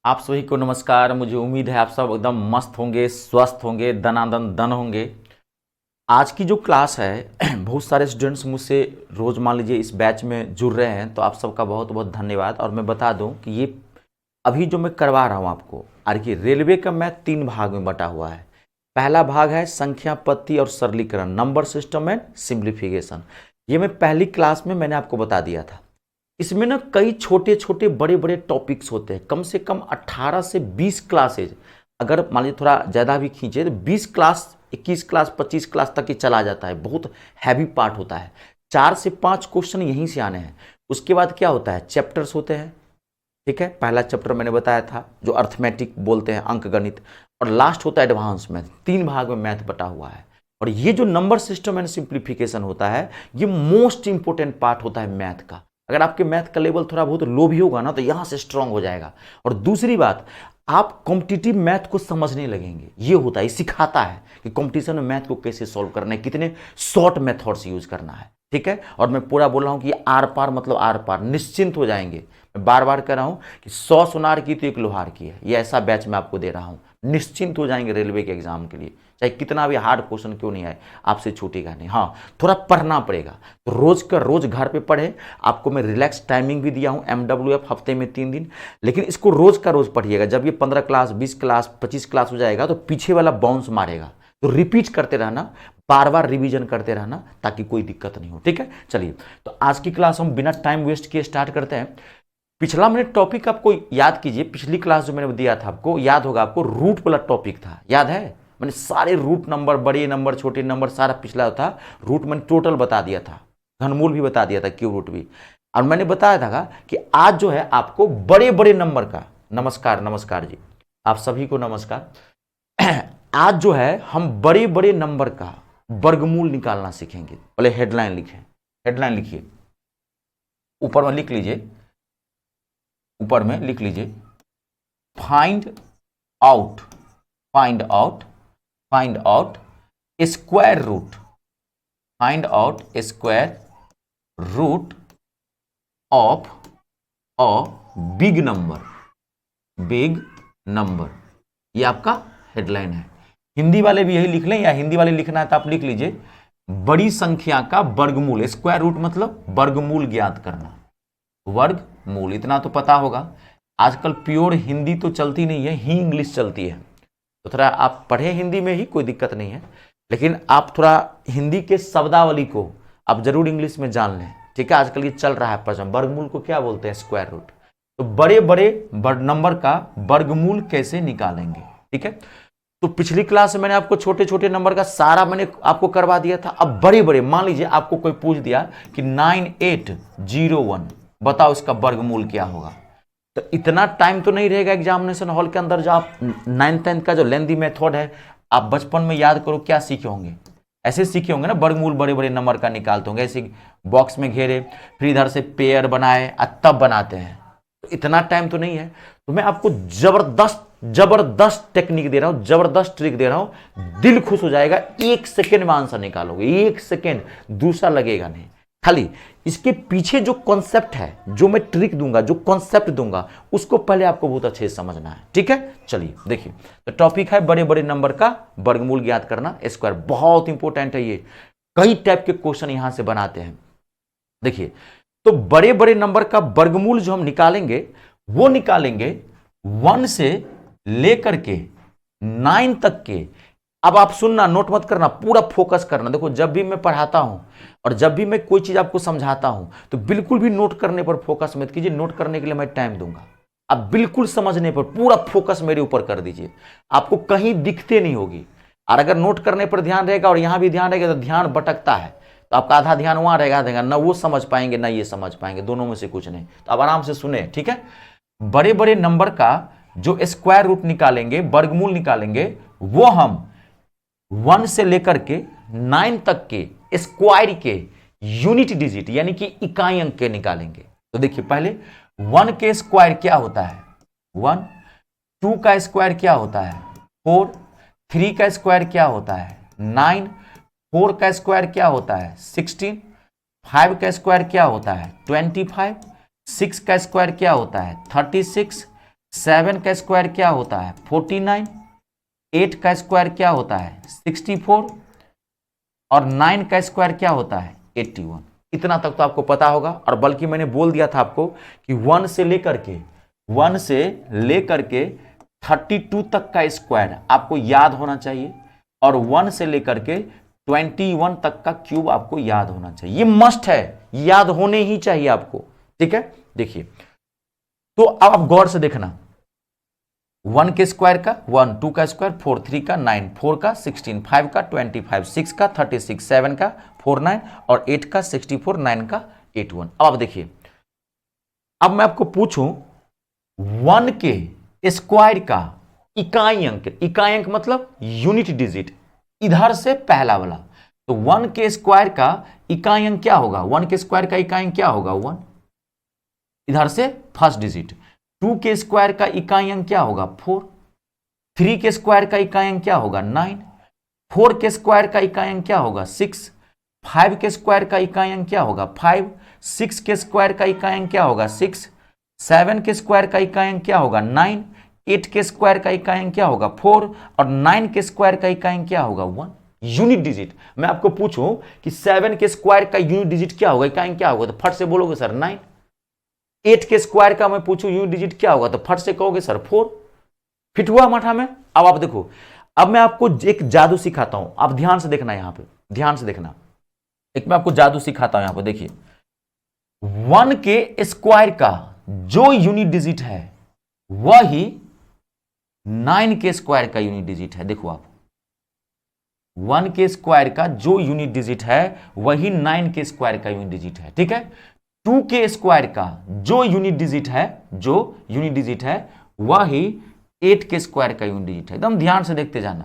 आप सभी को नमस्कार। मुझे उम्मीद है आप सब एकदम मस्त होंगे, स्वस्थ होंगे, दनादन दन होंगे। आज की जो क्लास है बहुत सारे स्टूडेंट्स मुझसे रोज़ मान लीजिए इस बैच में जुड़ रहे हैं, तो आप सबका बहुत बहुत धन्यवाद। और मैं बता दूं कि ये अभी जो मैं करवा रहा हूं आपको, देखिए रेलवे का मैथ 3 भाग में बटा हुआ है। पहला भाग है संख्या पत्ती और सरलीकरण, नंबर सिस्टम एंड सिंप्लीफिकेशन। ये मैं पहली क्लास में मैंने आपको बता दिया था। इसमें ना कई छोटे छोटे बड़े बड़े टॉपिक्स होते हैं, कम से कम 18 से 20 क्लासेज। अगर मान लीजिए थोड़ा ज़्यादा भी खींचे तो 20 क्लास, 21 क्लास, 25 क्लास तक ही चला जाता है। बहुत हैवी पार्ट होता है। 4 से 5 क्वेश्चन यहीं से आने हैं। उसके बाद क्या होता है, चैप्टर्स होते हैं। ठीक है, पहला चैप्टर मैंने बताया था जो अर्थमेटिक बोलते हैं, अंक गणित। और लास्ट होता है एडवांस मैथ। 3 भाग में मैथ बटा हुआ है। और ये जो नंबर सिस्टम एंड सिंप्लीफिकेशन होता है, ये मोस्ट इंपोर्टेंट पार्ट होता है मैथ का। अगर आपके मैथ का लेवल थोड़ा बहुत लो भी होगा ना, तो यहां से स्ट्रांग हो जाएगा। और दूसरी बात, आप कॉम्पिटिटिव मैथ को समझने लगेंगे। ये होता है, सिखाता है कि कॉम्पिटिशन में मैथ को कैसे सॉल्व करना है, कितने शॉर्ट मेथड्स यूज करना है। ठीक है, और मैं पूरा बोल रहा हूं कि आर पार मतलब आर पार, निश्चिंत हो जाएंगे। मैं बार बार कह रहा हूं कि 100 सुनार की तो 1 लोहार की है। ये ऐसा बैच मैं आपको दे रहा हूं, निश्चिंत हो जाएंगे रेलवे के एग्जाम के लिए। चाहे कितना भी हार्ड क्वेश्चन क्यों नहीं आए, आपसे छूटेगा नहीं। हाँ, थोड़ा पढ़ना पड़ेगा, तो रोज का रोज घर पे पढ़े। आपको मैं रिलैक्स टाइमिंग भी दिया हूं, MWF हफ्ते में 3 दिन। लेकिन इसको रोज का रोज पढ़िएगा। जब ये 15 क्लास, 20 क्लास, 25 क्लास हो जाएगा, तो पीछे वाला बाउंस मारेगा। तो रिपीट करते रहना, बार बार रिवीजन करते रहना, ताकि कोई दिक्कत नहीं हो। ठीक है, चलिए तो आज की क्लास हम बिना टाइम वेस्ट किए स्टार्ट करते हैं। पिछला मैंने टॉपिक आपको याद कीजिए, पिछली क्लास जो मैंने दिया था आपको, याद होगा आपको, रूट वाला टॉपिक था, याद है? मैंने सारे रूट नंबर, बड़े नंबर, छोटे नंबर, सारा पिछला था रूट मैंने टोटल बता दिया था, घनमूल भी बता दिया था, क्यूब रूट भी। और मैंने बताया था कि आज जो है आपको बड़े बड़े नंबर का, नमस्कार नमस्कार जी, आप सभी को नमस्कार। आज जो है हम बड़े बड़े नंबर का वर्गमूल निकालना सीखेंगे। पहले हेडलाइन लिखें, हेडलाइन लिखिए, ऊपर में लिख लीजिए, ऊपर में लिख लीजिए, find out, find out, find out square root, find out square root of a big number, big number. ये आपका हेडलाइन है। हिंदी वाले भी यही लिख लें, या हिंदी वाले लिखना है तो आप लिख लीजिए, बड़ी संख्या का वर्गमूल। स्क्वायर रूट मतलब वर्गमूल ज्ञात करना, वर्गमूल। इतना तो पता होगा। आजकल प्योर हिंदी तो चलती नहीं है, ही इंग्लिश चलती है। तो थोड़ा आप पढ़े हिंदी में ही, कोई दिक्कत नहीं है। लेकिन आप थोड़ा हिंदी के शब्दावली को आप जरूर इंग्लिश में जान लें। ठीक है, आजकल ये चल रहा है प्रचलन। वर्गमूल को क्या बोलते हैं? Square root. तो बड़े बड़े नंबर का वर्गमूल कैसे निकालेंगे? ठीक है, तो पिछली क्लास में मैंने आपको छोटे छोटे नंबर का सारा मैंने आपको करवा दिया था। अब बड़े बड़े, मान लीजिए आपको कोई पूछ दिया कि 9801, बताओ इसका वर्गमूल क्या होगा। तो इतना टाइम तो नहीं रहेगा एग्जामिनेशन हॉल के अंदर। जो आप 9th 10th का जो लेंदी मेथड है, आप बचपन में याद करो क्या सीखे होंगे, ऐसे सीखे होंगे ना, वर्गमूल बड़े बड़े नंबर का निकालते होंगे, ऐसे बॉक्स में घेरे, फिर इधर से पेयर बनाए, तब बनाते हैं। तो इतना टाइम तो नहीं है। तो मैं आपको जबरदस्त जबरदस्त टेक्निक दे रहा हूं, जबरदस्त ट्रिक दे रहा हूं, दिल खुश हो जाएगा। 1 सेकेंड में आंसर निकालोगे, 1 सेकेंड, दूसरा लगेगा नहीं। खाली इसके पीछे जो कॉन्सेप्ट है, जो मैं ट्रिक दूंगा, जो कॉन्सेप्ट दूंगा, उसको पहले आपको बहुत अच्छे से समझना है। ठीक है, चलिए देखिए, तो टॉपिक है बड़े बड़े नंबर का वर्गमूल ज्ञात करना, स्क्वायर। बहुत इंपॉर्टेंट है ये, कई टाइप के क्वेश्चन यहां से बनाते हैं। देखिए, तो बड़े बड़े नंबर का वर्गमूल जो हम निकालेंगे, वो निकालेंगे 1 से लेकर के 9 तक के। अब आप सुनना, नोट मत करना, पूरा फोकस करना। देखो, जब भी मैं पढ़ाता हूं और जब भी मैं कोई चीज आपको समझाता हूं, तो बिल्कुल भी नोट करने पर फोकस मत कीजिए। नोट करने के लिए मैं टाइम दूंगा। आप बिल्कुल समझने पर पूरा फोकस मेरे ऊपर कर दीजिए, आपको कहीं दिखते नहीं होगी। और अगर नोट करने पर ध्यान रहेगा और यहां भी ध्यान रहेगा, तो ध्यान भटकता है, तो आपका आधा ध्यान वहां रहेगा, ना वो समझ पाएंगे ना ये समझ पाएंगे, दोनों में से कुछ नहीं। तो अब आराम से सुने, ठीक है। बड़े बड़े नंबर का जो स्क्वायर रूट निकालेंगे, वर्गमूल निकालेंगे, वो हम 1 से लेकर के 9 तक के स्क्वायर के यूनिट डिजिट, यानी कि इकाई अंक के निकालेंगे। तो देखिए, पहले 1 के स्क्वायर क्या होता है? 1। 2 का स्क्वायर क्या होता है? 4। 3 का स्क्वायर क्या होता है? 9। 4 का स्क्वायर क्या होता है? 16। 5 का स्क्वायर क्या होता है? 25। 6 का स्क्वायर क्या होता है? 36। 7 का स्क्वायर क्या होता है 49, 8 का स्क्वायर क्या होता है 64 और 9 का स्क्वायर क्या होता है 81। इतना तक तो आपको पता होगा। और बल्कि मैंने बोल दिया था आपको कि 1 से लेकर के 32 तक का स्क्वायर आपको याद होना चाहिए और 1 से लेकर के 21 तक का क्यूब आपको याद होना चाहिए। ये मस्ट है, याद होने ही चाहिए आपको। ठीक है, देखिए तो अब आप गौर से देखना, 1 के स्क्वायर का 1, 2 का स्क्वायर 4, 3 का 9, 4 का 16, 5 का 25, 6 का 36, 7 का 49 और 8 का 64, 9 का 81। अब आप देखिए, अब मैं आपको पूछूं 1 के स्क्वायर का इकाई अंक मतलब यूनिट डिजिट, इधर से पहला वाला, तो 1 के स्क्वायर का इकाई अंक क्या होगा, 1 के स्क्वायर का इकाई अंक क्या होगा 1, इधर से फर्स्ट डिजिट। 2 के स्क्वायर का इकाई अंक क्या होगा 4, 3 के स्क्वायर का इकाई अंक क्या होगा 9, 4 के स्क्वायर का इकाई अंक क्या होगा 6, 5 के स्क्वायर का इकाई अंक क्या होगा 5, 6 के स्क्वायर का इकाई अंक क्या होगा 6, 7 के स्क्वायर का इकाई अंक क्या होगा 9, 8 के स्क्वायर का इकाई अंक क्या होगा 4 और 9 के स्क्वायर का इकाई अंक क्या होगा 1। यूनिट डिजिट मैं आपको पूछूं कि 7 के स्क्वायर का यूनिट डिजिट क्या होगा, इकाई अंक क्या होगा, तो फट से बोलोगे सर 9। 8 के स्क्वायर का मैं पूछूं यूनिट डिजिट क्या होगा, तो फट से कहोगे सर 4। फिट हुआ माठा में। अब आप देखो, अब मैं आपको एक जादू सिखाता हूं, आप ध्यान से देखना, यहां पे ध्यान से देखना, एक मैं आपको जादू सिखाता हूं। यहां पे देखिए 1 के स्क्वायर का जो यूनिट डिजिट है वही 9 के स्क्वायर का यूनिट डिजिट है। देखो आप, 1 के स्क्वायर का जो यूनिट डिजिट है वही 9 के स्क्वायर का यूनिट डिजिट है। ठीक है, 2 के स्क्वायर का जो यूनिट डिजिट है वही 8 के स्क्वायर का यूनिट डिजिट है। एकदम ध्यान से देखते जाना।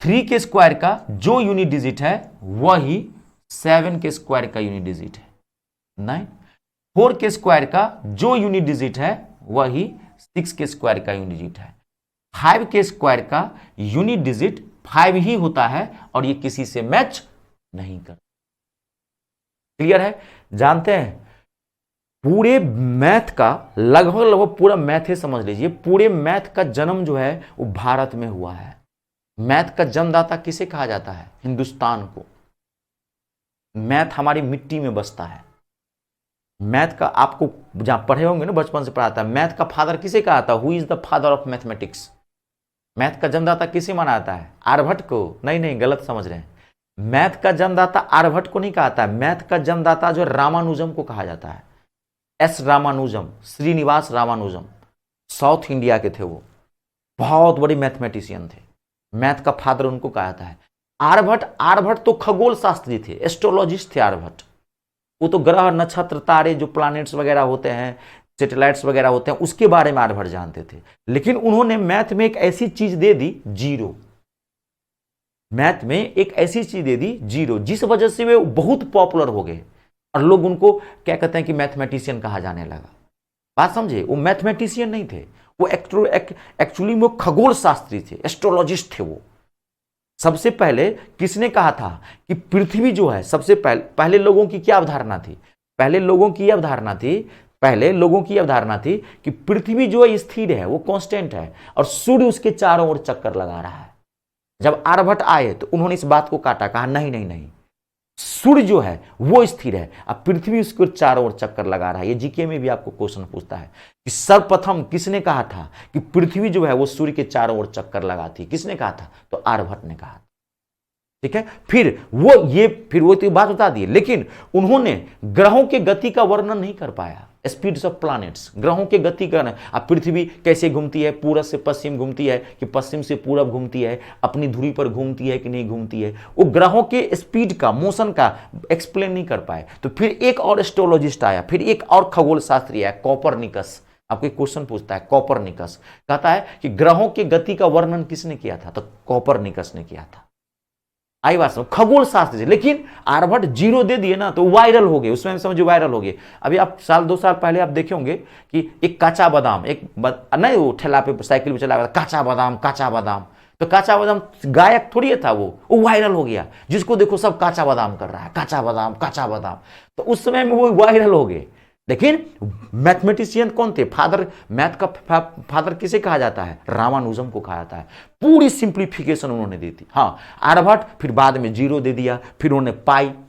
3 के स्क्वायर का जो यूनिट डिजिट है वही 7 के स्क्वायर का यूनिट डिजिट है 9। 4 के स्क्वायर का जो यूनिट डिजिट है वही 6 के स्क्वायर का यूनिट डिजिट है। 5 के स्क्वायर का यूनिट डिजिट 5 ही होता है और ये किसी से मैच नहीं करता। क्लियर है? जानते हैं पूरे मैथ का लगभग पूरा मैथ ही समझ लीजिए, पूरे मैथ का जन्म जो है वो भारत में हुआ है। मैथ का जन्मदाता किसे कहा जाता है? हिंदुस्तान को। मैथ हमारी मिट्टी में बसता है। मैथ का आपको जहां पढ़े होंगे ना, बचपन से पढ़ाता है, मैथ का फादर किसे कहा था? Who is the father of mathematics? Math का जन्मदाता किसे माना जाता है? आर्यभट्ट को? नहीं, गलत समझ रहे हैं। मैथ का जन्मदाता आर्यभट्ट को नहीं कहा था। मैथ का जन्मदाता जो रामानुजम को कहा जाता है। S Ramanujam, Srinivasa Ramanujam, south India के थे वो, बहुत बड़े मैथमेटिशियन थे। मैथ का फादर उनको कहा जाता है। आर्यभट्ट तो खगोल शास्त्री थे, एस्ट्रोलॉजिस्ट थे आर्यभट्ट। वो तो ग्रह नक्षत्र तारे जो प्लैनेट्स वगैरह होते हैं, सैटेलाइट्स वगैरह होते हैं, उसके बारे में आर्यभट्ट जानते थे। लेकिन उन्होंने मैथ में एक ऐसी चीज दे दी जीरो। मैथ में एक ऐसी चीज दे दी जीरो, जिस वजह से वे बहुत पॉपुलर हो गए और लोग उनको क्या कहते हैं कि मैथमेटिशियन कहा जाने लगा। बात समझे? वो मैथमेटिशियन नहीं थे, वो एक्चुअली वो खगोल शास्त्री थे, एस्ट्रोलॉजिस्ट थे वो। सबसे पहले किसने कहा था कि पृथ्वी जो है, सबसे पहले लोगों की क्या अवधारणा थी? पहले लोगों की अवधारणा थी कि पृथ्वी जो है स्थिर है, वो कांस्टेंट है और सूर्य उसके चारों ओर चक्कर लगा रहा है। जब आर्यभट्ट आए तो उन्होंने इस बात को काटा, कहा नहीं, सूर्य जो है वो स्थिर है, अब पृथ्वी उसके चारों ओर चक्कर लगा रहा है। ये जीके में भी आपको क्वेश्चन पूछता है कि सर्वप्रथम किसने कहा था कि पृथ्वी जो है वो सूर्य के चारों ओर चक्कर लगाती है? किसने कहा था? तो आर्यभट्ट ने कहा। ठीक है, फिर वो तो बात बता दी, लेकिन उन्होंने ग्रहों के गति का वर्णन नहीं कर पाया। स्पीड्स ऑफ प्लैनेट्स, ग्रहों के गति का। अब पृथ्वी कैसे घूमती है? पूरब से पश्चिम घूमती है कि पश्चिम से पूरब घूमती है? अपनी धुरी पर घूमती है कि नहीं घूमती है? वो ग्रहों के स्पीड का, मोशन का एक्सप्लेन नहीं कर पाए। तो फिर एक और एस्ट्रोलॉजिस्ट आया, फिर एक और खगोल शास्त्री आया, कोपरनिकस। आपको क्वेश्चन पूछता है, कोपरनिकस कहता है कि ग्रहों के गति का वर्णन किसने किया था? तो कोपरनिकस ने किया था। आई बात समझ? खगोल शास्त्र से। लेकिन आर्यभट्ट जीरो दे दिए ना, तो वायरल हो गए, उसमें समझो वायरल हो गए। अभी आप 2 साल पहले आप देखे होंगे कि एक काचा बादाम, नहीं वो ठेला पे साइकिल पे चला, काचा बादाम। तो काचा बादाम गायक थोड़ी था, वो वायरल हो गया। जिसको देखो सब काचा बादाम कर रहा है, काचा बादाम। तो उस समय में वो वायरल हो गए। लेकिन मैथमेटिशियन कौन थे? फादर, मैथ का फादर किसे कहा जाता है? रामानुजम को कहा जाता है। पूरी सिंप्लीफिकेशन उन्होंने दी थी। हाँ, आर्यभट्ट फिर बाद में 0 दे दिया, फिर उन्होंने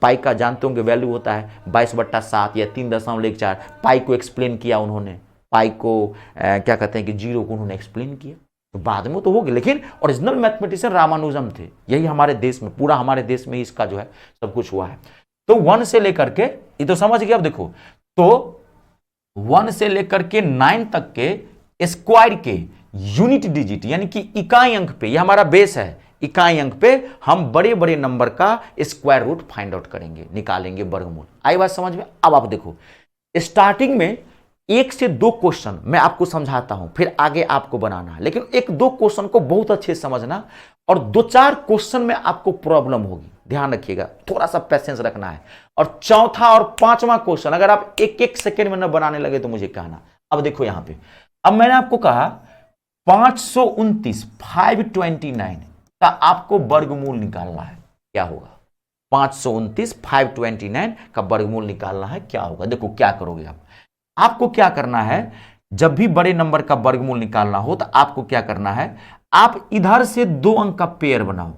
पाई का जानते होंगे वैल्यू होता है 22/7 या 3.14। पाई को एक्सप्लेन किया उन्होंने, पाई को क्या कहते हैं कि 0 को उन्होंने एक्सप्लेन किया, तो बाद में तो हो गया, लेकिन ओरिजिनल मैथमेटिशियन रामानुजम थे। यही हमारे देश में, पूरा हमारे देश में इसका जो है सब कुछ हुआ है। तो 1 से लेकर के, ये तो समझ गए। अब देखो, तो 1 से लेकर के 9 तक के स्क्वायर के यूनिट डिजिट यानी कि इकाई अंक पे, ये हमारा बेस है, इकाई अंक पे हम बड़े बड़े नंबर का स्क्वायर रूट फाइंड आउट करेंगे, निकालेंगे वर्गमूल। आई बात समझ में? अब आप देखो, स्टार्टिंग में 1 से 2 क्वेश्चन मैं आपको समझाता हूं, फिर आगे आपको बनाना है, लेकिन 1-2 क्वेश्चन को बहुत अच्छे से समझना, और 2-4 क्वेश्चन में आपको प्रॉब्लम होगी, ध्यान रखिएगा, थोड़ा सा पैसेंस रखना है। और चौथा और 5वां क्वेश्चन अगर आप 1-1 सेकेंड में न बनाने लगे तो मुझे कहना। अब देखो यहां पे, अब मैंने आपको कहा 529 का आपको वर्गमूल निकालना है, क्या होगा? 529 529 का वर्गमूल निकालना है, क्या होगा? देखो क्या करोगे आप, आपको क्या करना है, जब भी बड़े नंबर का वर्गमूल निकालना हो तो आपको क्या करना है, आप इधर से 2 अंक का पेयर बनाओ,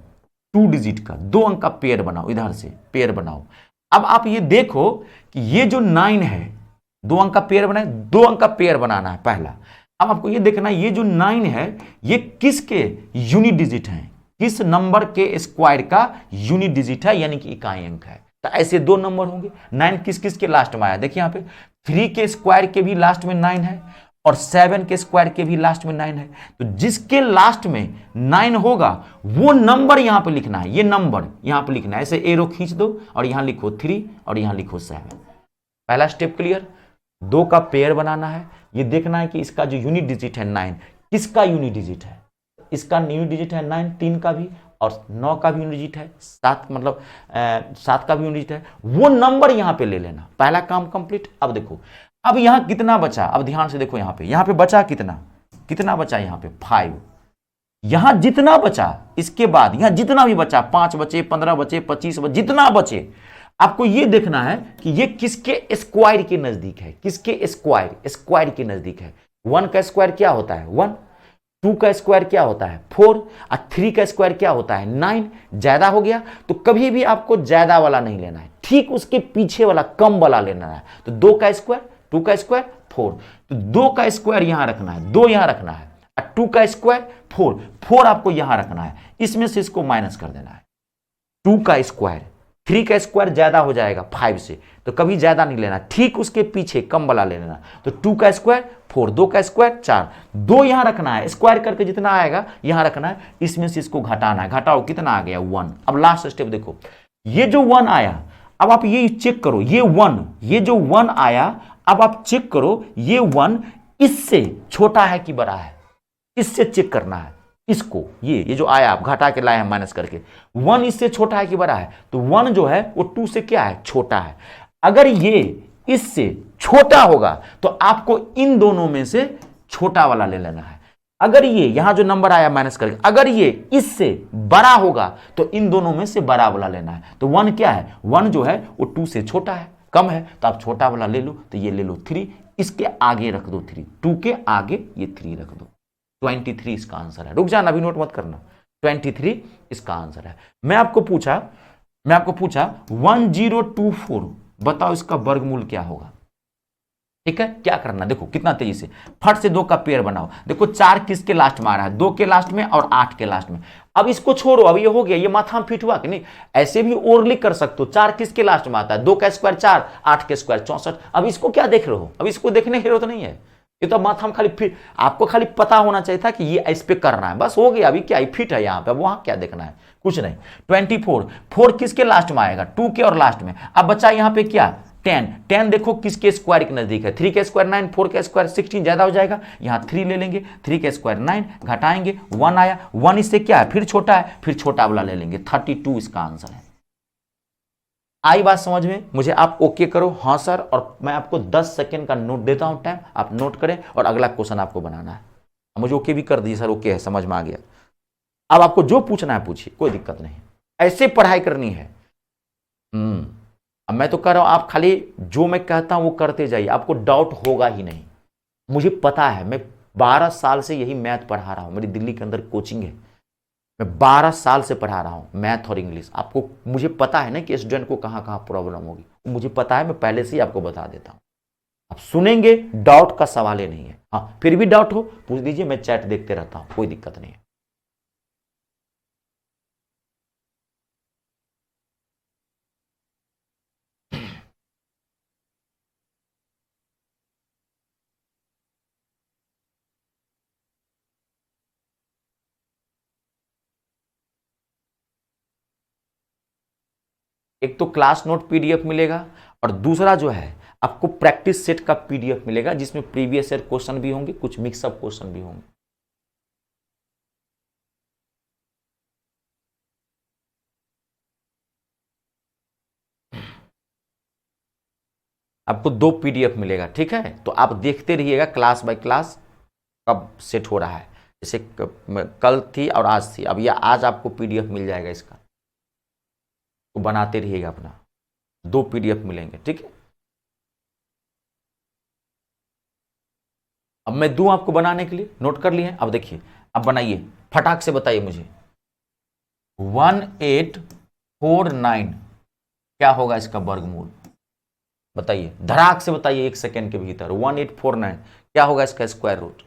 2 डिजिट का 2 अंक का पेयर बनाओ, इधर से पेयर बनाओ। अब आप ये देखो कि ये जो 9 है, 2 अंक का पेयर बनाए, 2 अंक का पेयर बनाना है पहला। अब आपको ये देखना है, ये जो 9 है ये किसके यूनिट डिजिट है, किस नंबर के स्क्वायर का यूनिट डिजिट है, यानी कि इकाई अंक है। तो ऐसे 2 नंबर होंगे। 9 किस किस के लास्ट में आया, देखिए यहां पे 3 के स्क्वायर के भी लास्ट में 9 है, और 7 के स्क्वायर के भी लास्ट में 9 है। तो जिसके लास्ट में 9 होगा वो नंबर यहां पे लिखना है, ये नंबर यहां पे लिखना है, ऐसे एरो खींच दो और यहां लिखो 3 और यहां लिखो 7। पहला स्टेप क्लियर। 2 का पेयर बनाना है, ये देखना है कि इसका जो यूनिट डिजिट है 9 किसका यूनिट डिजिट है, इसका यूनिट डिजिट है 9, 3 का भी, और 9 का भी यूनिट डिजिट है, 7 मतलब 7 का भी यूनिट डिजिट है, वो नंबर यहां पे ले लेना। पहला काम कंप्लीट। अब देखो, अब यहां कितना बचा, अब ध्यान से देखो, यहां पे बचा कितना बचा, यहां पे 5। यहां जितना बचा, इसके बाद यहां जितना भी बचा, 5 बचे, 15 बचे, 25 बचे, जितना बचे, आपको यह देखना है कि ये किसके स्क्वायर के नजदीक है, किसके स्क्वायर के नजदीक है। 1 का स्क्वायर क्या होता है 1, 2 का स्क्वायर क्या होता है 4, और 3 का स्क्वायर क्या होता है 9। ज्यादा हो गया तो कभी भी आपको ज्यादा वाला नहीं लेना है, ठीक उसके पीछे वाला कम वाला लेना है। तो 2 का स्क्वायर, 2 का स्क्वायर 4, तो 2 का स्क्वायर यहां रखना है, 2 यहां रखना है, और 2 का स्क्वायर 4 आपको यहां रखना है, इसमें से इसको माइनस कर देना है। 2 का स्क्वायर, 3 का स्क्वायर ज्यादा हो जाएगा 5 से, तो कभी ज्यादा नहीं लेना, ठीक उसके पीछे कम वाला ले लेना। तो 2 का स्क्वायर 4, 2 का स्क्वायर 4, 2 यहां रखना है, स्क्वायर करके जितना आएगा यहां रखना है, इसमें से इसको घटाना है। घटाओ, कितना आ गया 1। अब लास्ट स्टेप देखो, ये जो 1 आया, अब आप ये चेक करो, ये जो 1 आया, अब आप चेक करो ये 1 इससे छोटा है कि बड़ा है, इससे चेक करना है इसको। ये जो आया आप घटा के लाए हैं माइनस करके, 1 इससे छोटा है कि बड़ा है, तो 1 जो है वो 2 से क्या है छोटा है। अगर ये इससे छोटा होगा तो आपको इन दोनों में से छोटा वाला ले लेना है। अगर ये यहां जो नंबर आया माइनस करके, अगर ये इससे बड़ा होगा तो इन दोनों में से बड़ा वाला लेना है। तो 1 क्या है, 1 जो है वो 2 से छोटा है, कम है, तो आप छोटा वाला ले लो। तो ये ले लो 3, इसके आगे रख दो 3, 2 के आगे ये 3 रख दो। 23 इसका आंसर है। रुक जाना, अभी नोट मत करना, 23 इसका आंसर है। मैं आपको पूछा 1024, बताओ इसका वर्गमूल क्या होगा। ठीक है, क्या करना, देखो कितना तेजी से, फट से 2 का पेयर बनाओ। देखो 4 किसके लास्ट में आ रहा है, 2 के लास्ट में और 8 के लास्ट में। अब इसको छोड़ो, अब ये हो गया, ये माथा में फिट हुआ कि नहीं। ऐसे भी ओरली कर सकते हो, 4 किसके लास्ट में आता है, 2 का स्क्वायर 4, 8 के स्क्वायर 64। अब इसको क्या देख रहे हो, अब इसको देखने की जरूरत नहीं है, ये तो माथा में खाली फिट, आपको खाली पता होना चाहिए था कि ये इस पे करना है, बस हो गया। अभी क्या फिट है यहाँ पे, अब वहां क्या देखना है, कुछ नहीं। 24, 4 किसके लास्ट में आएगा, 2 के और लास्ट में। अब बच्चा यहाँ पे क्या 10 देखो किसके स्क्वायर के नजदीक है, 3 के स्क्वायर 9, 4 के स्क्वायर 16, ज्यादा हो जाएगा, यहाँ 3 ले लेंगे, 3 के स्क्वायर 9, घटाएंगे 1 आया, 1 इससे क्या है फिर छोटा है, फिर छोटा वाला ले लेंगे, 32 इसका आंसर है। आई बात समझ में, मुझे आप ओके करो हाँ सर, और मैं आपको 10 सेकंड का नोट देता हूं टाइम, आप नोट करें और अगला क्वेश्चन आपको बनाना है। मुझे ओके भी कर दीजिए सर, ओके है, समझ में आ गया। अब आपको जो पूछना है पूछिए, कोई दिक्कत नहीं, ऐसे पढ़ाई करनी है। अब मैं तो कह रहा हूं आप खाली जो मैं कहता हूं वो करते जाइए, आपको डाउट होगा ही नहीं। मुझे पता है, मैं 12 साल से यही मैथ पढ़ा रहा हूं, मेरी दिल्ली के अंदर कोचिंग है, मैं 12 साल से पढ़ा रहा हूं मैथ और इंग्लिश। आपको मुझे पता है ना कि स्टूडेंट को कहां कहां प्रॉब्लम होगी, मुझे पता है, मैं पहले से ही आपको बता देता हूं। आप सुनेंगे, डाउट का सवाल ही नहीं है। हाँ, फिर भी डाउट हो पूछ दीजिए, मैं चैट देखते रहता हूं, कोई दिक्कत नहीं है। एक तो क्लास नोट पीडीएफ मिलेगा, और दूसरा जो है आपको प्रैक्टिस सेट का पीडीएफ मिलेगा, जिसमें प्रीवियस ईयर क्वेश्चन भी होंगे, कुछ मिक्सअप क्वेश्चन भी होंगे। आपको 2 पीडीएफ मिलेगा, ठीक है, तो आप देखते रहिएगा क्लास बाय क्लास कब सेट हो रहा है। जैसे कल थी और आज थी, अब यह आज आपको पीडीएफ मिल जाएगा इसका, तो बनाते रहिएगा अपना। 2 पीडीएफ मिलेंगे, ठीक है। अब मैं दूं आपको बनाने के लिए, नोट कर लिए। अब देखिए, अब बनाइए, फटाक से बताइए मुझे। 1849 क्या होगा इसका वर्गमूल? बताइए, धड़ाक से बताइए, 1 सेकेंड के भीतर। 1849 क्या होगा इसका स्क्वायर रूट?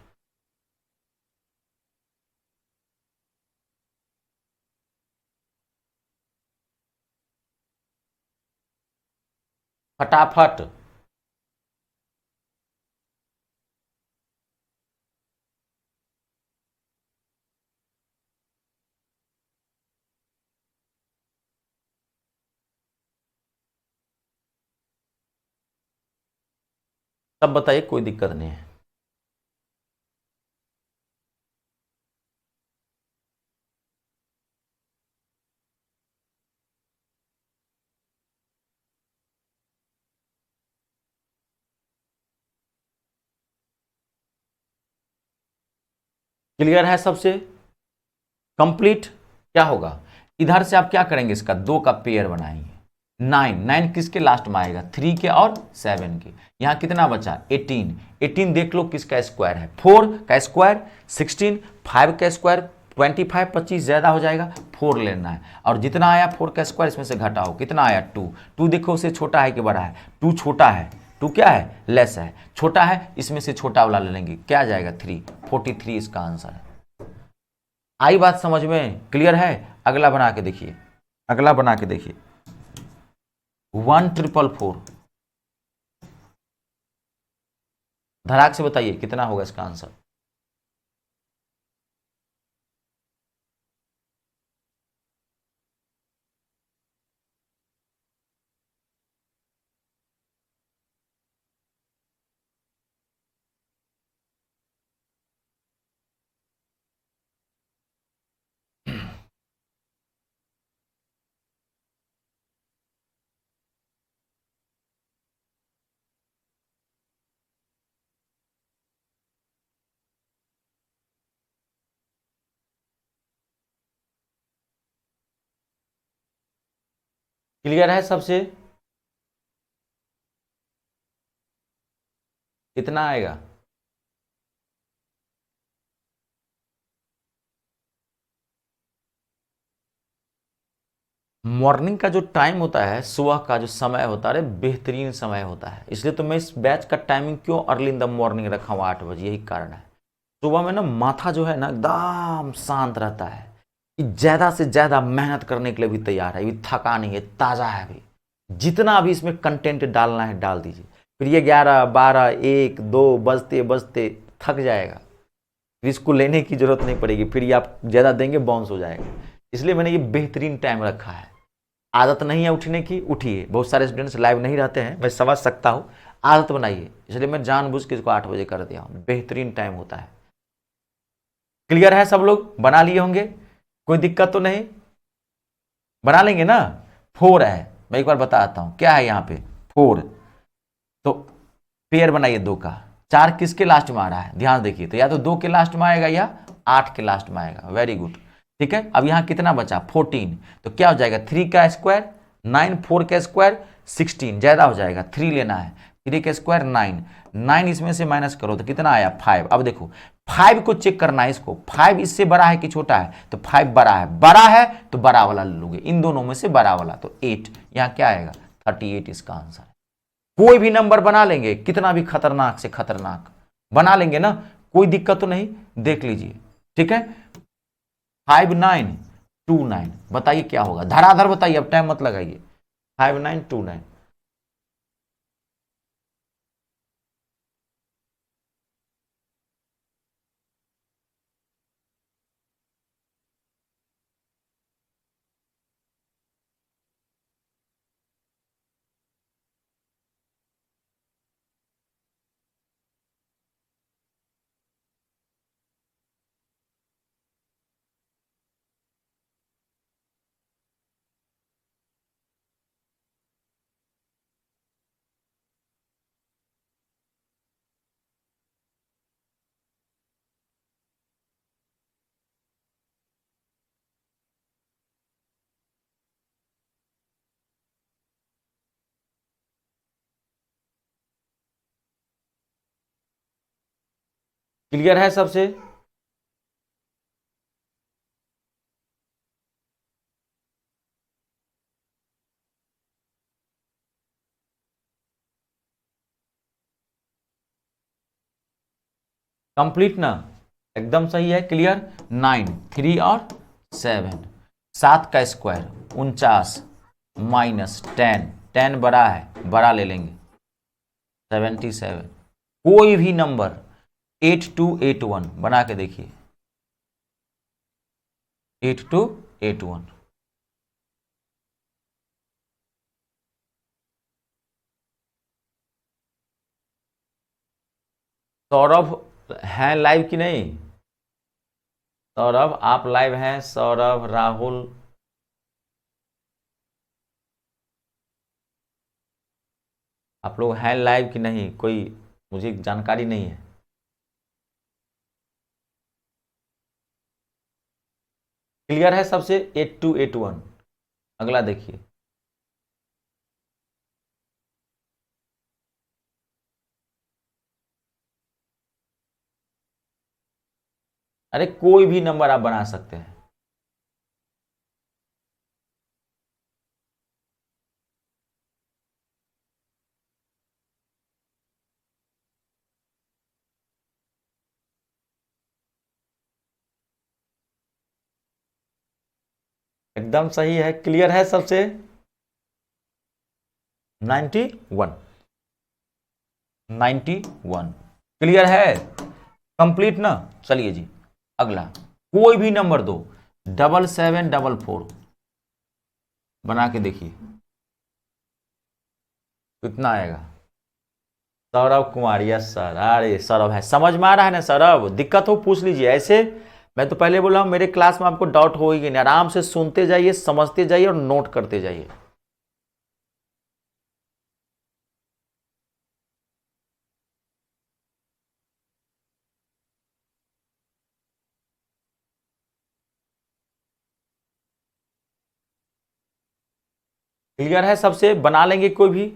फटाफट। सब बताइए, कोई दिक्कत नहीं है। क्लियर है सबसे? कंप्लीट। क्या होगा, इधर से आप क्या करेंगे, इसका 2 का पेयर बनाएंगे। 9 किसके लास्ट में आएगा? 3 के और 7 के। यहां कितना बचा? 18 देख लो किसका स्क्वायर है? 4 का स्क्वायर 16, 5 का स्क्वायर 25, 25 ज्यादा हो जाएगा, 4 लेना है। और जितना आया 4 का स्क्वायर इसमें से घटाओ, कितना आया? 2 देखो उसे छोटा है कि बड़ा है? 2 छोटा है, 2 क्या है? लेस है, छोटा है, इसमें से छोटा वाला ले लेंगे, क्या आ जाएगा? 3, 43 इसका आंसर है। आई बात समझ में? क्लियर है? अगला बना के देखिए, अगला बना के देखिए। 1444, धड़ाक से बताइए कितना होगा इसका आंसर? क्लियर है सबसे? कितना आएगा? मॉर्निंग का जो टाइम होता है, सुबह का जो समय होता है, बेहतरीन समय होता है। इसलिए तो मैं इस बैच का टाइमिंग क्यों अर्ली इन द मॉर्निंग रखा हूँ 8 बजे, यही कारण है। सुबह में ना माथा जो है ना एकदम शांत रहता है, कि ज़्यादा से ज़्यादा मेहनत करने के लिए भी तैयार है, अभी थका नहीं है, ताज़ा है अभी। जितना भी इसमें कंटेंट डालना है डाल दीजिए, फिर ये 11, 12, 1, 2 बजते बजते थक जाएगा, फिर इसको लेने की जरूरत नहीं पड़ेगी, फिर ये आप ज़्यादा देंगे बाउंस हो जाएगा। इसलिए मैंने ये बेहतरीन टाइम रखा है। आदत नहीं है उठने की, उठिए। बहुत सारे स्टूडेंट्स लाइव नहीं रहते हैं, मैं समझ सकता हूँ, आदत बनाइए। इसलिए मैं जानबूझ के इसको 8 बजे कर दिया हूँ, बेहतरीन टाइम होता है। क्लियर है? सब लोग बना लिए होंगे, कोई दिक्कत तो नहीं? बना लेंगे ना? 4 है, मैं एक बार बताता हूँ क्या है यहाँ पे। 4 तो पेयर बनाइए 2 का। 4 किसके लास्ट में आ रहा है? ध्यान देखिए, तो या तो 2 के लास्ट में आएगा या 8 के लास्ट में आएगा। वेरी गुड, ठीक है। अब यहाँ कितना बचा? 14, तो क्या हो जाएगा? 3 का स्क्वायर 9 4 का स्क्वायर 16, ज़्यादा हो जाएगा, 3 लेना है, 3 का स्क्वायर 9, 9 इसमें से माइनस करो तो कितना आया 5। अब देखो 5 को चेक करना है, इसको 5 इससे बड़ा है कि छोटा है, तो 5 बड़ा है तो बड़ा वाला ले लोगे, इन दोनों में से बड़ा वाला, तो 8, यहाँ क्या आएगा 38 इसका आंसर है। कोई भी नंबर बना लेंगे, कितना भी खतरनाक से खतरनाक बना लेंगे ना, कोई दिक्कत तो नहीं, देख लीजिए, ठीक है। 5929, बताइए क्या होगा, धराधर बताइए, अब टाइम मत लगाइए। 5929, क्लियर है सबसे? कंप्लीट ना, एकदम सही है, क्लियर। 9 3 और 7, 7 का स्क्वायर 49 माइनस 10, 10 बड़ा है, बड़ा ले लेंगे 77। कोई भी नंबर 8281 बना के देखिए, 8281। सौरभ हैं लाइव कि नहीं? सौरभ आप लाइव हैं? सौरभ, राहुल, आप लोग हैं लाइव कि नहीं? कोई मुझे जानकारी नहीं है। क्लियर है सबसे? 8281, अगला देखिए। अरे कोई भी नंबर आप बना सकते हैं। एकदम सही है, क्लियर है सबसे? 91, 91 क्लियर है, कंप्लीट ना। चलिए जी, अगला कोई भी नंबर दो, 7744 बना के देखिए कितना आएगा। Saurabh Kumar, yes sir. अरे सौरभ है, समझ में आ रहा है ना सौरभ? दिक्कत हो पूछ लीजिए ऐसे। मैं तो पहले बोला हूं मेरे क्लास में आपको डाउट हो ही नहीं, आराम से सुनते जाइए, समझते जाइए और नोट करते जाइए। क्लियर है सबसे? बना लेंगे कोई भी?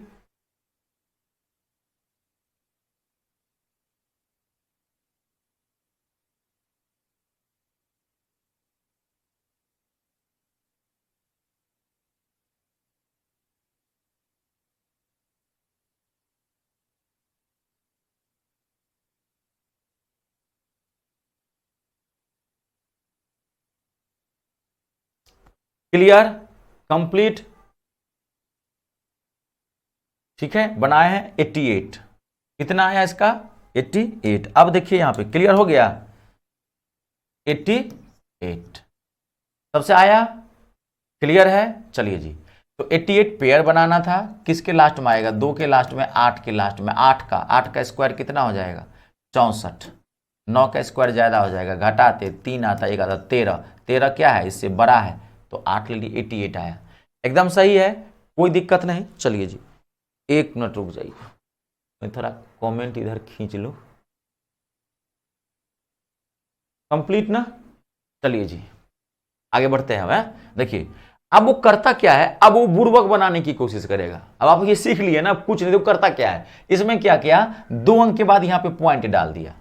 क्लियर, कंप्लीट, ठीक है। बनाए हैं 88, कितना आया इसका 88। अब देखिए यहां पे क्लियर हो गया, 88 सबसे आया, क्लियर है। चलिए जी, तो 88 पेयर बनाना था, किसके लास्ट में आएगा? 2 के लास्ट में, 8 के लास्ट में। 8 का स्क्वायर कितना हो जाएगा 64, 9 का स्क्वायर ज्यादा हो जाएगा, घटाते 3 आता, 1 आता 13, 13 क्या है इससे बड़ा है, तो 8 ले ली, 88 आया, एकदम सही है, कोई दिक्कत नहीं। चलिए जी, 1 मिनट रुक जाइए, मैं थोड़ा कमेंट इधर खींच लूँ। कंप्लीट ना। चलिए जी, आगे बढ़ते हैं। देखिए अब वो करता क्या है, अब वो बुड़बक बनाने की कोशिश करेगा। अब आप ये सीख लिए ना, कुछ नहीं तो करता क्या है, इसमें क्या किया, 2 अंक के बाद यहां पे पॉइंट डाल दिया।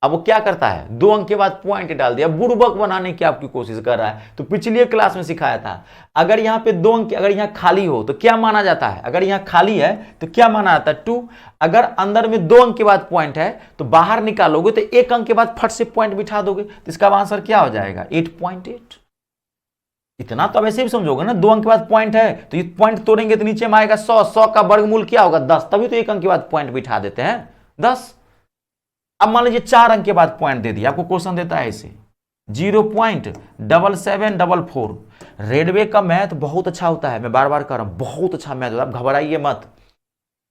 अब वो क्या करता है, 2 अंक के बाद पॉइंट डाल दिया, बुड़बक बनाने की आपकी कोशिश कर रहा है। तो पिछली क्लास में सिखाया था, अगर यहां पे 2 अंक, अगर यहां खाली हो तो क्या माना जाता है, अगर यहां खाली है तो क्या माना जाता है 2। अगर अंदर में 2 अंक के बाद पॉइंट है तो बाहर निकालोगे तो 1 अंक के बाद फट से पॉइंट बिठा दोगे, तो इसका आंसर क्या हो जाएगा, 8.8। इतना तो वैसे भी समझोगे ना, 2 अंक के बाद पॉइंट है तो ये पॉइंट तोड़ेंगे तो नीचे में आएगा 100, 100 का वर्गमूल क्या होगा 10, तभी तो 1 अंक के बाद पॉइंट बिठा देते हैं 10। अब मान लीजिए 4 अंक के बाद पॉइंट दे दिया, आपको क्वेश्चन देता है इसे 0.7744। रेलवे का मैथ बहुत अच्छा होता है, मैं बार बार कह रहा हूं बहुत अच्छा मैथ होता है, आप घबराइए मत,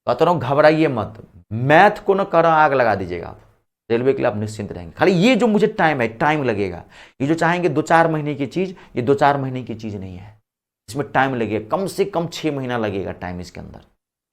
कहता रहा हूं घबराइए मत, मैथ को न कर आग लगा दीजिएगा आप, रेलवे के लिए आप निश्चिंत रहेंगे। खाली ये जो मुझे टाइम है, टाइम लगेगा, ये जो चाहेंगे 2-4 महीने की चीज, ये 2-4 महीने की चीज नहीं है, इसमें टाइम लगेगा, कम से कम 6 महीना लगेगा टाइम इसके अंदर,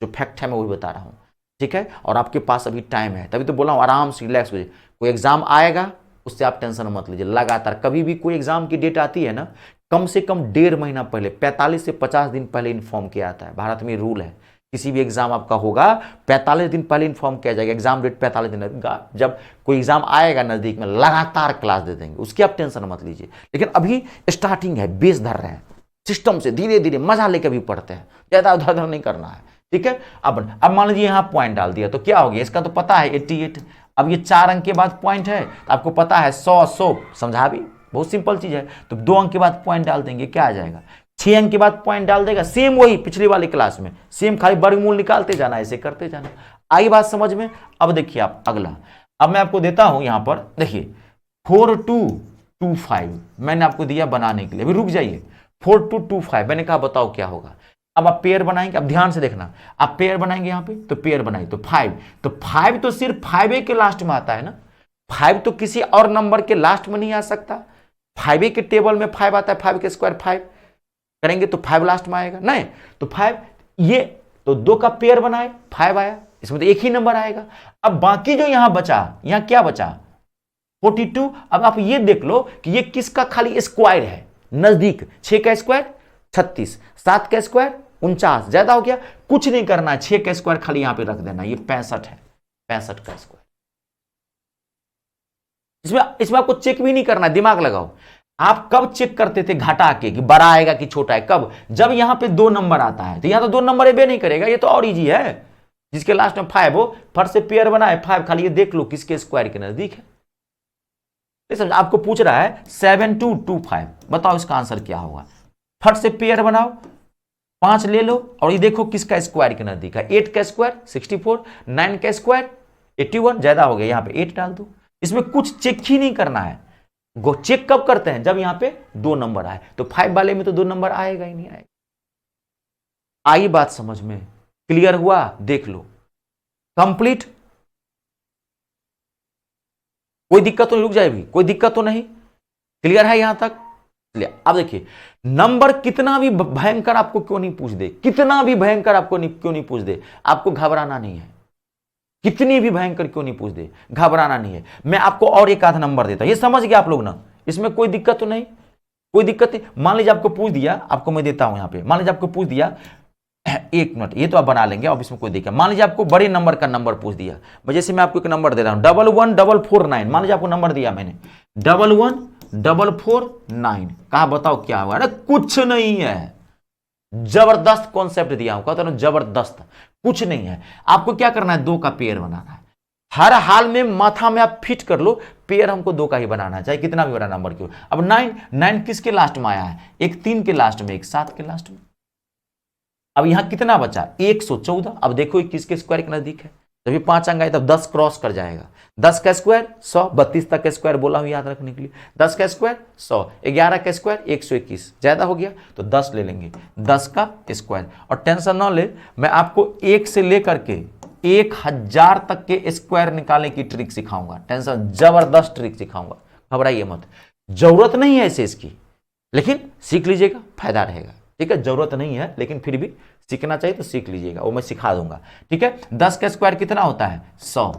जो फैक्ट है मैं वही बता रहा हूं, ठीक है। और आपके पास अभी टाइम है, तभी तो बोला हूं आराम से रिलैक्स हो जाइए। कोई एग्जाम आएगा उससे आप टेंशन मत लीजिए, लगातार कभी भी कोई एग्जाम की डेट आती है ना, कम से कम 1.5 महीना पहले, 45 से 50 दिन पहले इन्फॉर्म किया जाता है। भारत में रूल है, किसी भी एग्जाम आपका होगा 45 दिन पहले इन्फॉर्म किया जाएगा, एग्जाम डेट 45 दिन लगेगा, जब कोई एग्जाम आएगा नजदीक में लगातार क्लास दे देंगे, उसकी आप टेंशन मत लीजिए। लेकिन अभी स्टार्टिंग है, बेस धर रहे हैं, सिस्टम से धीरे धीरे मजा लेकर भी पढ़ते हैं, ज्यादा उधर उधर नहीं करना है, ठीक है। अब मान लीजिए यहां पॉइंट डाल दिया तो क्या हो गया, इसका तो पता है 88। अब ये 4 अंक के बाद पॉइंट है तो आपको पता है 100, समझा भी, बहुत सिंपल चीज है। तो 2 अंक के बाद पॉइंट डाल देंगे, क्या आ जाएगा, 6 अंक के बाद पॉइंट डाल देगा, सेम वही पिछली वाली क्लास में, सेम खाली वर्गमूल निकालते जाना, ऐसे करते जाना। आई बात समझ में। अब देखिए आप अगला, अब मैं आपको देता हूं यहां पर, देखिए 4225 मैंने आपको दिया बनाने के लिए, अभी रुक जाइए, 4225 मैंने कहा बताओ क्या होगा। अब आप पेयर बनाएंगे, अब ध्यान से देखना, आप पेयर बनाएंगे यहां पे तो पेयर बनाइए, तो 5, तो 5 तो सिर्फ 5 के लास्ट में आता है ना, 5 तो किसी और नंबर के लास्ट में नहीं आ सकता, 5 के टेबल में 5 आता है, 5 के स्क्वायर 5 करेंगे तो 5 लास्ट में आएगा, नहीं तो 5, ये तो 2 का पेयर बनाए 5 आया, इसमें तो एक ही नंबर आएगा। अब बाकी जो यहां बचा, यहां क्या बचा 42। अब आप ये देख लो कि ये किसका खाली स्क्वायर है, नजदीक, 6 का स्क्वायर 36, 7 का स्क्वायर 49, ज्यादा हो गया, कुछ नहीं करना है, 6 का स्क्वायर खाली यहां पे रख देना, ये 65 है, 65 का स्क्वायर। इसमें आपको चेक भी नहीं करना है, दिमाग लगाओ। आप कब चेक करते थे घटा के कि बड़ा आएगा कि छोटा है, कब, जब यहां पे 2 नंबर आता है, तो यहां तो 2 नंबर एबे नहीं करेगा, ये तो और इजी है, जिसके लास्ट में 5 हो फट से पेयर बनाए 5, खाली ये देख लो किसके स्क्वायर के नजदीक है। समझ, आपको पूछ रहा है 7225, बताओ इसका आंसर क्या होगा, फट से पेयर बनाओ, 5 ले लो और ये देखो किसका स्क्वायर के नजदीक है, 8 का स्क्वायर 64, 9 का स्क्वायर 81, ज्यादा हो गया, यहां पे 8 डाल दो, इसमें कुछ चेक ही नहीं करना है। गो चेक कब करते हैं, जब यहां पे 2 नंबर आए, तो 5 वाले में तो 2 नंबर आएगा ही नहीं आएगा। आई बात समझ में, क्लियर हुआ, देख लो कंप्लीट, कोई दिक्कत तो नहीं, रुक जाए भी, कोई दिक्कत तो नहीं, क्लियर है यहां तक। अब देखिए नंबर कितना भी भयंकर आपको क्यों नहीं पूछ दे, कितना भी भयंकर आपको क्यों नहीं पूछ दे, आपको घबराना नहीं है, कितनी भी भयंकर क्यों नहीं पूछ दे, घबराना नहीं है। मैं आपको और एक आध नंबर देता हूं, ये समझ गया आप लोग ना, इसमें कोई दिक्कत तो नहीं, कोई दिक्कत नहीं। मान लीजिए आपको पूछ दिया, आपको मैं देता हूं यहां पे, मान लीजिए आपको पूछ दिया, 1 मिनट, ये तो आप बना लेंगे, अब इसमें कोई दिक्कत। मान लीजिए आपको बड़े नंबर का नंबर पूछ दिया, जैसे मैं आपको एक नंबर दे रहा हूं 11449, मान लीजिए आपको नंबर दिया मैंने 11449, कहा बताओ क्या हुआ, अरे कुछ नहीं है, जबरदस्त कॉन्सेप्ट दिया हूं, कहता हूं जबरदस्त, कुछ नहीं है। आपको क्या करना है, 2 का पेयर बनाना है, हर हाल में माथा में आप फिट कर लो, पेयर हमको 2 का ही बनाना है, चाहे कितना भी बड़ा नंबर क्यों। अब 9 किसके लास्ट में आया है, एक 3 के लास्ट में, एक 7 के लास्ट में। अब यहां कितना बचा 114, अब देखो किसके स्क्वायर के नजदीक है, जब 5 अंक आए तब 10 क्रॉस कर जाएगा, 10 का स्क्वायर 100, 32 तक का स्क्वायर बोला हूं याद रखने के लिए, 10 का स्क्वायर 100, 11 का स्क्वायर 121, ज्यादा हो गया तो 10 ले लेंगे, 10 का स्क्वायर। और टेंशन ना ले, मैं आपको 1 से लेकर के 1000 तक के स्क्वायर निकालने की ट्रिक सिखाऊंगा, टेंशन, जबरदस्त ट्रिक सिखाऊंगा, घबराइए मत, जरूरत नहीं है ऐसे इसकी, लेकिन सीख लीजिएगा, फायदा रहेगा, ठीक है। जरूरत नहीं है लेकिन फिर भी सीखना चाहिए तो सीख लीजिएगा, वो मैं सिखा दूंगा, ठीक है। 10 का स्क्वायर कितना होता है 100,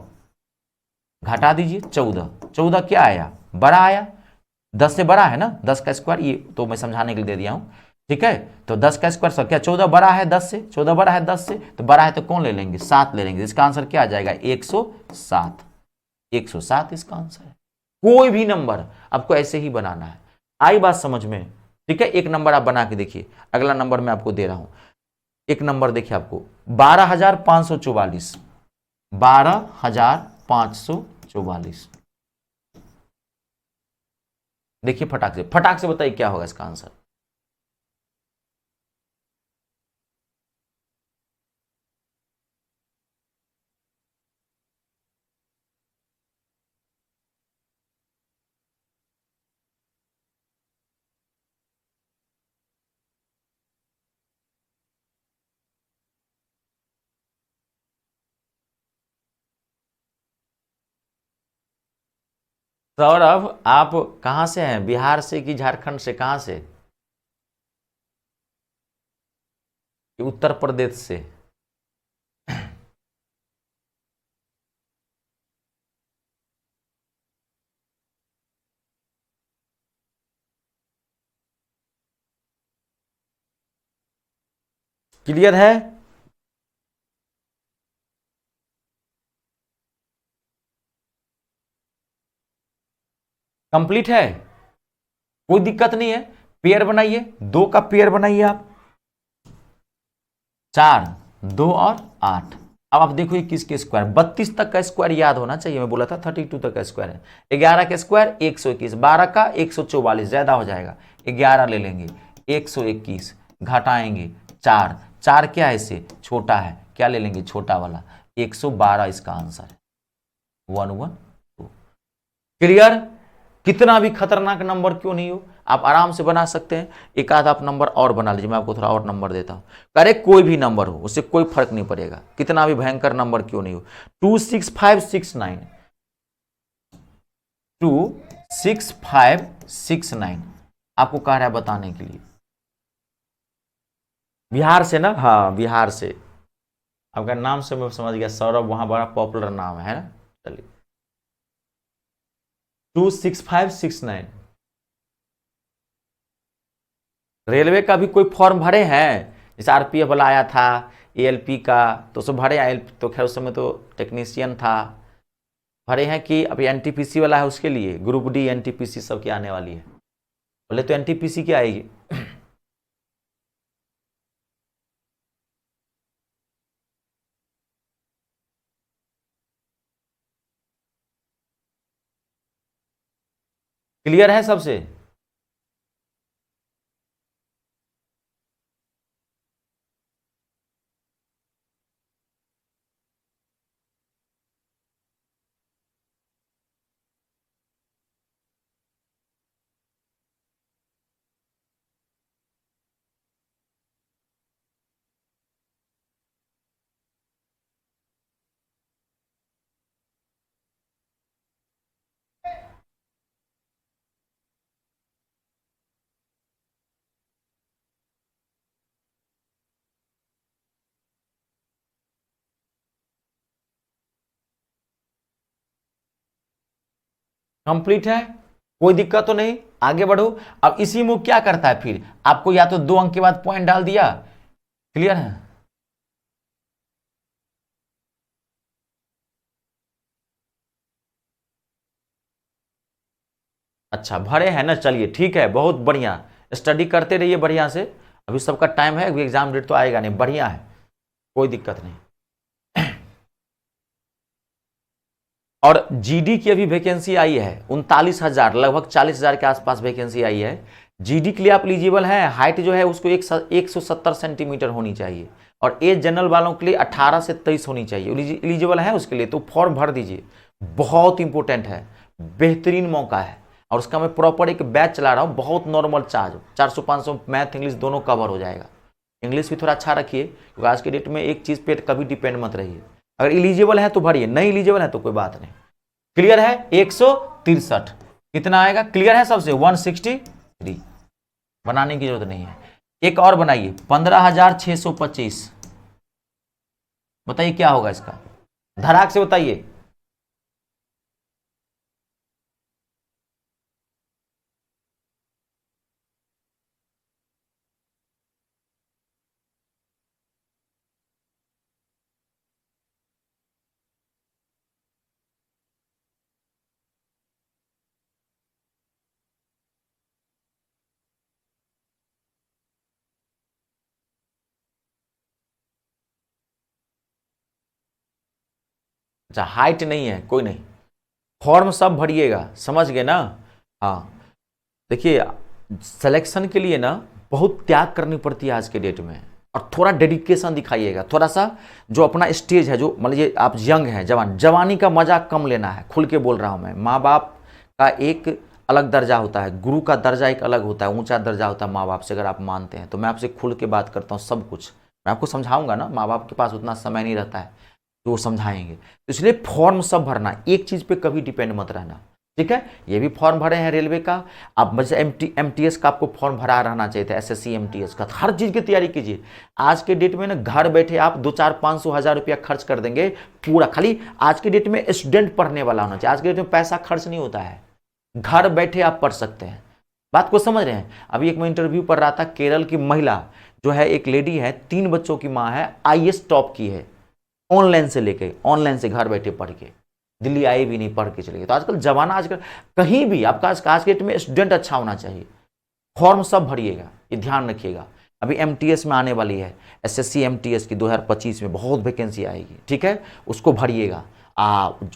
घटा दीजिए 14, 14 क्या आया, बड़ा आया, 10 से बड़ा है ना 10 का स्क्वायर, ये तो मैं समझाने के लिए दे दिया हूं, ठीक है, तो 10 का स्क्वायर क्या 14 बड़ा है 10 से, 14 बड़ा है 10 से, तो बड़ा है तो कौन ले लेंगे, 7 ले लेंगे। इसका आंसर क्या आ जाएगा, 107। 107 इसका आंसर है। कोई भी नंबर आपको ऐसे ही बनाना है। आई बात समझ में? ठीक है, एक नंबर आप बना के देखिए। अगला नंबर मैं आपको दे रहा हूं, एक नंबर देखिए आपको 12,544। 12,544। देखिए फटाक से बताइए क्या होगा इसका आंसर। सौरभ, आप कहां से हैं, बिहार से कि झारखंड से, कहां से, कि उत्तर प्रदेश से? क्लियर है? कंप्लीट है, कोई दिक्कत नहीं है। पेयर बनाइए, 2 का पेयर बनाइए आप। 4, 2 और 8। अब आप देखो ये किसके स्क्वायर, 32 तक का स्क्वायर याद होना चाहिए, मैं बोला था 32 तक का स्क्वायर है। 11 का स्क्वायर 121, 12 का 144, ज्यादा हो जाएगा, 11 ले लेंगे, 121 घटाएंगे 4, 4 क्या है इससे छोटा है, क्या ले लेंगे छोटा वाला, 112 इसका आंसर है, 112। क्लियर? कितना भी खतरनाक नंबर क्यों नहीं हो, आप आराम से बना सकते हैं। एक आध आप नंबर और बना लीजिए, मैं आपको थोड़ा और नंबर देता हूं। अरे कोई भी नंबर हो, उससे कोई फर्क नहीं पड़ेगा, कितना भी भयंकर नंबर क्यों नहीं हो। 26569, 26569 आपको कह रहा है बताने के लिए। बिहार से ना, हाँ बिहार से। आपका नाम से मैं समझ गया, सौरभ वहां बड़ा पॉपुलर नाम है ना। चलिए 26569। रेलवे का भी कोई फॉर्म भरे हैं, जैसे आरपीएफ वाला आया था, एएलपी का, तो सब भरे हैं। तो खैर उस समय तो टेक्नीशियन था, भरे हैं कि अभी एनटीपीसी वाला है, उसके लिए ग्रुप डी एनटीपीसी सब की आने वाली है। बोले तो एनटीपीसी की आएगी। क्लियर है सबसे? कंप्लीट है, कोई दिक्कत तो नहीं, आगे बढ़ो। अब इसी में क्या करता है फिर, आपको या तो 2 अंक के बाद पॉइंट डाल दिया। क्लियर है? अच्छा भरे हैं ना, चलिए ठीक है, बहुत बढ़िया। स्टडी करते रहिए बढ़िया से, अभी सबका टाइम है, अभी एग्जाम डेट तो आएगा नहीं, बढ़िया है, कोई दिक्कत नहीं। और जीडी की अभी वैकेंसी आई है 39,000, लगभग 40,000 के आसपास वैकेंसी आई है। जीडी के लिए आप एलिजिबल हैं, हाइट जो है उसको 170 सेंटीमीटर होनी चाहिए, और एज जनरल वालों के लिए 18 से 23 होनी चाहिए। एलिजिबल है उसके लिए तो फॉर्म भर दीजिए, बहुत इंपॉर्टेंट है, बेहतरीन मौका है। और उसका मैं प्रॉपर एक बैच चला रहा हूँ, बहुत नॉर्मल चार्ज, 400-500, मैथ इंग्लिश दोनों कवर हो जाएगा। इंग्लिश भी थोड़ा अच्छा रखिए, क्योंकि आज के डेट में एक चीज़ पे कभी डिपेंड मत रहिए। अगर एलिजिबल है तो भरिए, नहीं एलिजिबल है तो कोई बात नहीं। क्लियर है? 163 कितना आएगा, क्लियर है सबसे? 163, बनाने की जरूरत नहीं है। एक और बनाइए 15,625, बताइए क्या होगा इसका, धड़ाक से बताइए। अच्छा हाइट नहीं है, कोई नहीं, फॉर्म सब भरिएगा, समझ गए ना। हाँ देखिए, सिलेक्शन के लिए ना बहुत त्याग करनी पड़ती है आज के डेट में, और थोड़ा डेडिकेशन दिखाइएगा, थोड़ा सा जो अपना स्टेज है, जो मान लीजिए आप यंग हैं, जवानी का मजा कम लेना है, खुल के बोल रहा हूँ मैं। माँ बाप का एक अलग दर्जा होता है, गुरु का दर्जा एक अलग होता है, ऊंचा दर्जा होता है माँ बाप से, अगर आप मानते हैं तो। मैं आपसे खुल के बात करता हूँ सब कुछ, मैं आपको समझाऊंगा ना, माँ बाप के पास उतना समय नहीं रहता है तो वो समझाएंगे। तो इसलिए फॉर्म सब भरना, एक चीज़ पे कभी डिपेंड मत रहना, ठीक है। ये भी फॉर्म भरे हैं रेलवे का, आप जैसे एमटीएस का आपको फॉर्म भरा रहना चाहिए था, एसएससी एमटीएस का, हर चीज़ की तैयारी कीजिए। आज के डेट में ना घर बैठे आप 2-4-500-1000 रुपया खर्च कर देंगे पूरा, खाली आज के डेट में स्टूडेंट पढ़ने वाला होना चाहिए। आज के डेट में पैसा खर्च नहीं होता है, घर बैठे आप पढ़ सकते हैं, बात को समझ रहे हैं। अभी एक मैं इंटरव्यू पढ़ रहा था, केरल की महिला जो है, एक लेडी है, 3 बच्चों की माँ है, आईएएस टॉप की है, ऑनलाइन से लेके, ऑनलाइन से घर बैठे पढ़ के, दिल्ली आई भी नहीं, पढ़ के चले गए। तो आजकल जमाना, आजकल कहीं भी आपका आज के डेट में स्टूडेंट अच्छा होना चाहिए। फॉर्म सब भरिएगा, ये ध्यान रखिएगा। अभी एमटीएस में आने वाली है, एसएससी एमटीएस की 2025 में बहुत वैकेंसी आएगी, ठीक है, उसको भरिएगा।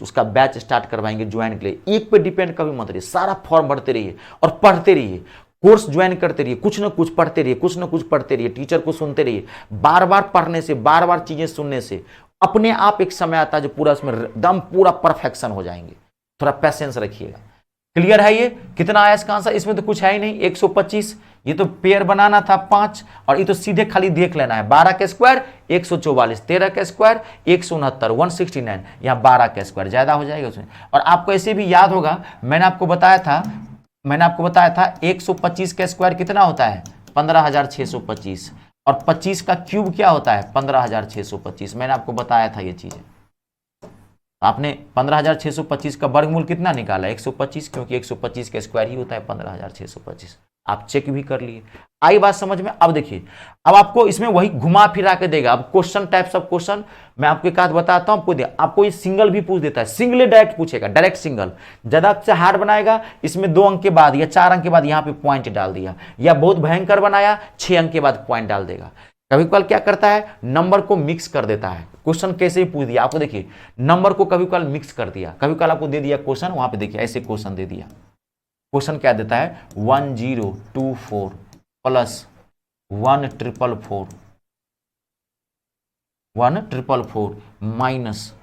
उसका बैच स्टार्ट करवाएंगे ज्वाइन के लिए। एक पे डिपेंड कभी मत रहिए, सारा फॉर्म भरते रहिए और पढ़ते रहिए, कोर्स ज्वाइन करते रहिए, कुछ ना कुछ पढ़ते रहिए, कुछ ना कुछ पढ़ते रहिए, टीचर को सुनते रहिए। बार बार पढ़ने से, बार बार चीजें सुनने से अपने आप एक समय आता है जो पूरा उसमें दम पूरा परफेक्शन हो जाएंगे। थोड़ा पैसेंस रखिएगा। क्लियर है? ये कितना आया इसका आंसर? इसमें तो कुछ है ही नहीं, 125। ये तो पेयर बनाना था 5, और ये तो सीधे खाली देख लेना है। 12 का स्क्वायर 144, 13 का स्क्वायर 169, 169, यहाँ 12 का स्क्वायर ज्यादा हो जाएगा उसमें। और आपको ऐसे भी याद होगा, मैंने आपको बताया था 125 का स्क्वायर कितना होता है? 15,625, और 25 का क्यूब क्या होता है? 15,625। मैंने आपको बताया था ये चीजें। आपने 15,625 का वर्गमूल कितना निकाला? 125, क्योंकि 125 का स्क्वायर ही होता है 15,625। आप चेक भी कर लिए। आई बात समझ में? अब देखिए, अब आपको इसमें वही घुमा फिरा के देगा। अब क्वेश्चन, टाइप्स ऑफ क्वेश्चन मैं आपके साथ बताता हूं, आपको ये सिंगल भी पूछ देता है, सिंगल डायरेक्ट पूछेगा, डायरेक्ट सिंगल। ज्यादा से हार्ड बनाएगा, इसमें 2 अंक के बाद या 4 अंक के बाद यहां पे पॉइंट डाल दिया, या बहुत भयंकर बनाया 6 अंक के बाद पॉइंट डाल देगा। कभी कभार क्या करता है, नंबर को मिक्स कर देता है। क्वेश्चन कैसे भी पूछ दिया आपको, देखिए नंबर को कभी कभार मिक्स कर दिया, कभी कभार आपको दे दिया क्वेश्चन, वहां पे देखिए ऐसे क्वेश्चन दे दिया। क्वेश्चन क्या देता है? 1024 प्लस 1444 1444 माइनस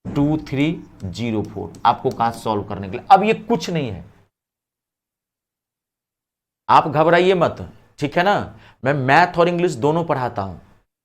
2304, आपको कहा सॉल्व करने के लिए। अब ये कुछ नहीं है, आप घबराइए मत, ठीक है ना। मैं मैथ और इंग्लिश दोनों पढ़ाता हूं,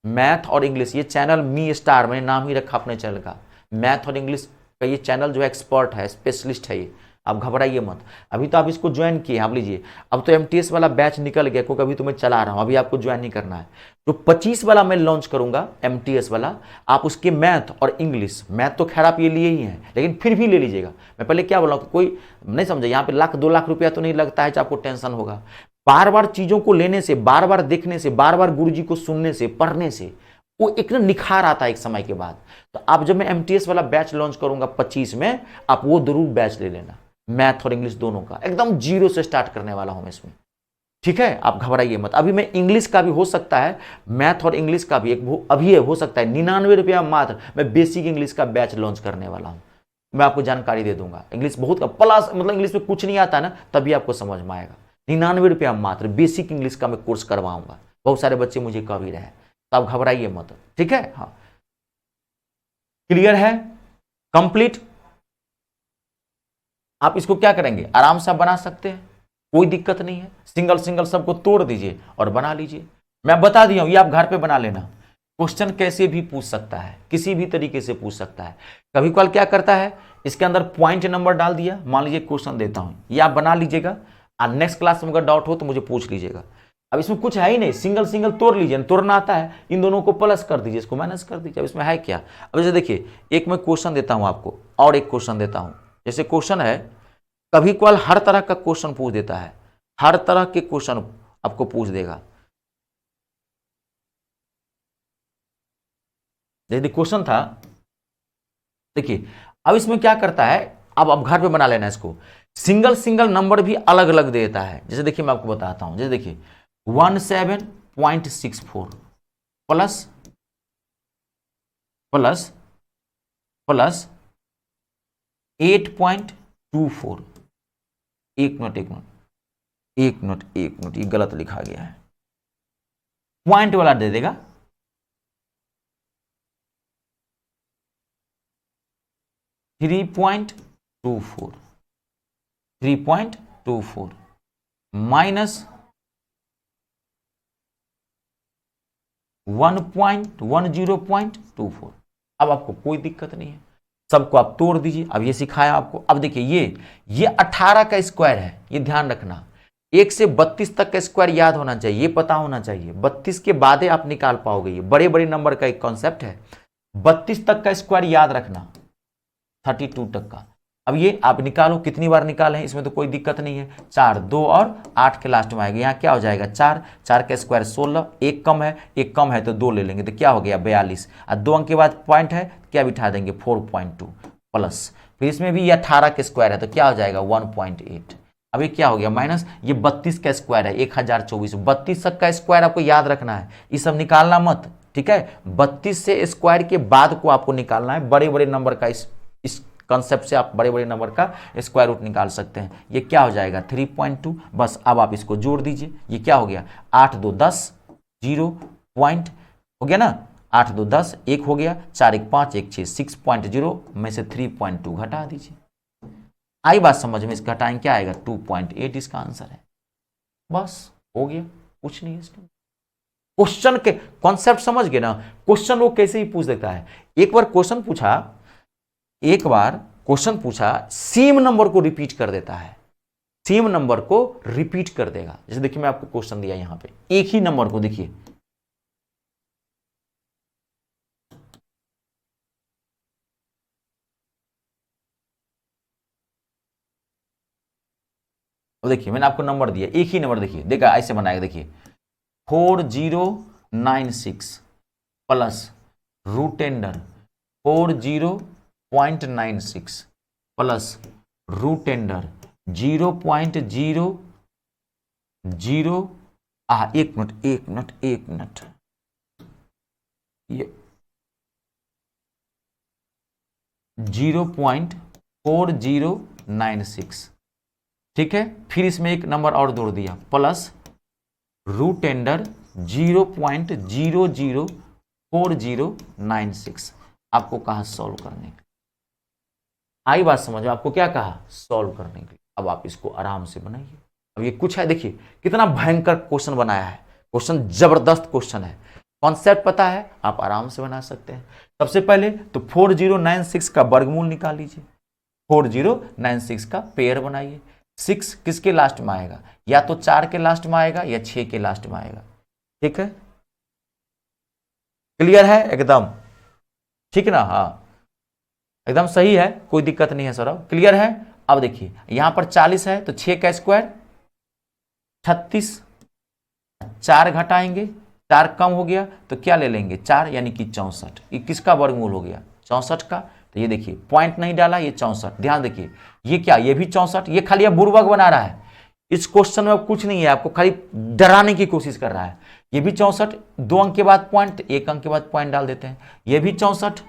मैथ और इंग्लिश। ये चैनल मी स्टार, मैंने नाम ही रखा अपने चैनल का, मैथ और इंग्लिश का ये चैनल जो एक्सपर्ट है, स्पेशलिस्ट है ये। आप घबराइए मत। अभी तो आप इसको ज्वाइन किए, आप लीजिए। अब तो एमटीएस वाला बैच निकल गया, क्योंकि अभी तो मैं चला रहा हूं, अभी आपको ज्वाइन नहीं करना है। जो 25 वाला मैं लॉन्च करूंगा एमटीएस वाला, आप उसके मैथ और इंग्लिश, मैथ तो खैर आप ये लिए ही हैं, लेकिन फिर भी ले लीजिएगा। मैं पहले क्या बोला, कोई नहीं समझे, यहाँ पे 1-2 लाख रुपया तो नहीं लगता है, आपको टेंशन होगा। बार बार चीजों को लेने से, बार बार देखने से, बार बार गुरुजी को सुनने से, पढ़ने से वो एक ना निखार आता है एक समय के बाद। तो आप जब मैं एमटीएस वाला बैच लॉन्च करूंगा 25 में, आप वो जरूर बैच ले लेना, मैथ और इंग्लिश दोनों का, एकदम 0 से स्टार्ट करने वाला हूं मैं इसमें, ठीक है। आप घबराइए मत। अभी मैं इंग्लिश का भी हो सकता है, मैथ और इंग्लिश का भी एक अभी हो सकता है 99 रुपया मात्र, मैं बेसिक इंग्लिश का बैच लॉन्च करने वाला हूं। मैं आपको जानकारी दे दूंगा, इंग्लिश बहुत का प्लस, मतलब इंग्लिश में कुछ नहीं आता ना, तभी आपको समझ में आएगा। 99 रुपया मात्र, बेसिक इंग्लिश का मैं कोर्स करवाऊंगा। बहुत सारे बच्चे मुझे कह भी रहे हैं, तो आप घबराइए मत, ठीक है। हाँ, क्लियर है? कंप्लीट। आप इसको क्या करेंगे, आराम से आप बना सकते हैं, कोई दिक्कत नहीं है। सिंगल सिंगल सबको तोड़ दीजिए और बना लीजिए। मैं बता दिया हूं, ये आप घर पे बना लेना। क्वेश्चन कैसे भी पूछ सकता है, किसी भी तरीके से पूछ सकता है। कभी कभार क्या करता है, इसके अंदर पॉइंट नंबर डाल दिया, मान लीजिए क्वेश्चन देता हूं, ये आप बना लीजिएगा, और नेक्स्ट क्लास में अगर डाउट हो तो मुझे पूछ लीजिएगा। अब इसमें कुछ है ही नहीं, सिंगल सिंगल तोड़ लीजिए, तोड़ना आता है, इन दोनों को प्लस कर दीजिए, इसको माइनस कर दीजिए। अब इसमें है क्या? अब जैसे देखिए, एक मैं क्वेश्चन देता हूं आपको, और एक क्वेश्चन देता हूं। जैसे क्वेश्चन है, कभी कभार हर तरह का क्वेश्चन पूछ देता है, हर तरह के क्वेश्चन आपको पूछ देगा। यदि क्वेश्चन था, देखिए अब इसमें क्या करता है, अब घर पे बना लेना इसको। सिंगल सिंगल नंबर भी अलग अलग देता है। जैसे देखिए, मैं आपको बताता हूं, जैसे देखिए 17.64 प्लस प्लस 8.24। एक मिनट एक मिनट एक मिनट एक मिनट, ये गलत लिखा गया है, पॉइंट वाला दे देगा। Three point two four minus 1.10.24। अब आपको कोई दिक्कत नहीं है, सबको आप तोड़ दीजिए। अब ये सिखाया आपको। अब देखिए ये 18 का स्क्वायर है, ये ध्यान रखना। 1 से 32 तक का स्क्वायर याद होना चाहिए, ये पता होना चाहिए। 32 के बाद ही आप निकाल पाओगे, ये बड़े बड़े नंबर का एक कॉन्सेप्ट है। 32 तक का स्क्वायर याद रखना, 32 तक का। अब ये आप निकालो, कितनी बार निकालें इसमें तो कोई दिक्कत नहीं है। 4, 2 और 8 के लास्ट में आएगा, यहाँ क्या हो जाएगा 4, 4 का स्क्वायर 16, एक कम है तो 2 ले लेंगे तो क्या हो गया 42, और 2 अंक के बाद पॉइंट है क्या बिठा देंगे 4.2 प्लस, फिर इसमें भी ये 18 के स्क्वायर है तो क्या हो जाएगा 1.8। अब ये क्या हो गया माइनस, ये 32 का स्क्वायर है 1024, 32 तक का स्क्वायर आपको याद रखना है, ये सब निकालना मत, ठीक है। 32 से स्क्वायर के बाद को आपको निकालना है, बड़े बड़े नंबर का इस कंसेप्ट से आप बड़े बड़े नंबर का स्क्वायर रूट निकाल सकते हैं। ये क्या हो जाएगा 3.2, बस अब आप इसको जोड़ दीजिए। ये क्या हो गया 8 2 10, 0 पॉइंट हो गया ना, 8 2 10, 1 हो गया, 4 1 5 1 6, 6.0 में से 3.2 घटा दीजिए। आई बात समझ में, इसका घटाएंगे क्या आएगा 2.8, इसका आंसर है। बस हो गया, कुछ नहीं है इसमें। क्वेश्चन के कॉन्सेप्ट समझ गए ना, क्वेश्चन वो कैसे ही पूछ देता है। एक बार क्वेश्चन पूछा सेम नंबर को रिपीट कर देता है, सेम नंबर को रिपीट कर देगा। जैसे देखिए मैं आपको क्वेश्चन दिया यहां पे, एक ही नंबर को देखिए, देखिए मैंने आपको नंबर दिया, एक ही नंबर, देखिए देखा ऐसे बनाएगा, देखिए 4096 plus root under 40.96 plus root under 0.00, एक मिनट ये 0.4096, ठीक है। फिर इसमें एक नंबर और जोड़ दिया प्लस रूट एंडर 0.004096। आपको कहा सॉल्व करने के, आई बात समझ में, आपको क्या कहा सॉल्व करने के लिए। अब आप इसको आराम से बनाइए। अब ये कुछ है, देखिए कितना भयंकर क्वेश्चन बनाया है, क्वेश्चन जबरदस्त क्वेश्चन है, कॉन्सेप्ट पता है आप आराम से बना सकते हैं। सबसे पहले तो 4096 का वर्गमूल निकाल लीजिए, 4096 का पेयर बनाइए। 6 किसके लास्ट में आएगा, या तो 4 के लास्ट में आएगा या 6 के लास्ट में आएगा, ठीक है। क्लियर है एकदम, ठीक ना, हाँ एकदम सही है, कोई दिक्कत नहीं है सर, क्लियर है। अब देखिए यहां पर 40 है तो 6 का स्क्वायर 36, 4 घटाएंगे, 4 कम हो गया तो क्या ले लेंगे 4, यानी कि 64। ये किसका वर्गमूल हो गया 64 का, तो ये देखिए पॉइंट नहीं डाला, ये 64, ध्यान देखिए ये क्या, ये भी 64, ये खाली अब बुर्बक बना रहा है। इस क्वेश्चन में कुछ नहीं है, आपको खाली डराने की कोशिश कर रहा है। ये भी 64, 2 अंक के बाद पॉइंट, 1 अंक के बाद पॉइंट डाल देते हैं। ये भी 64,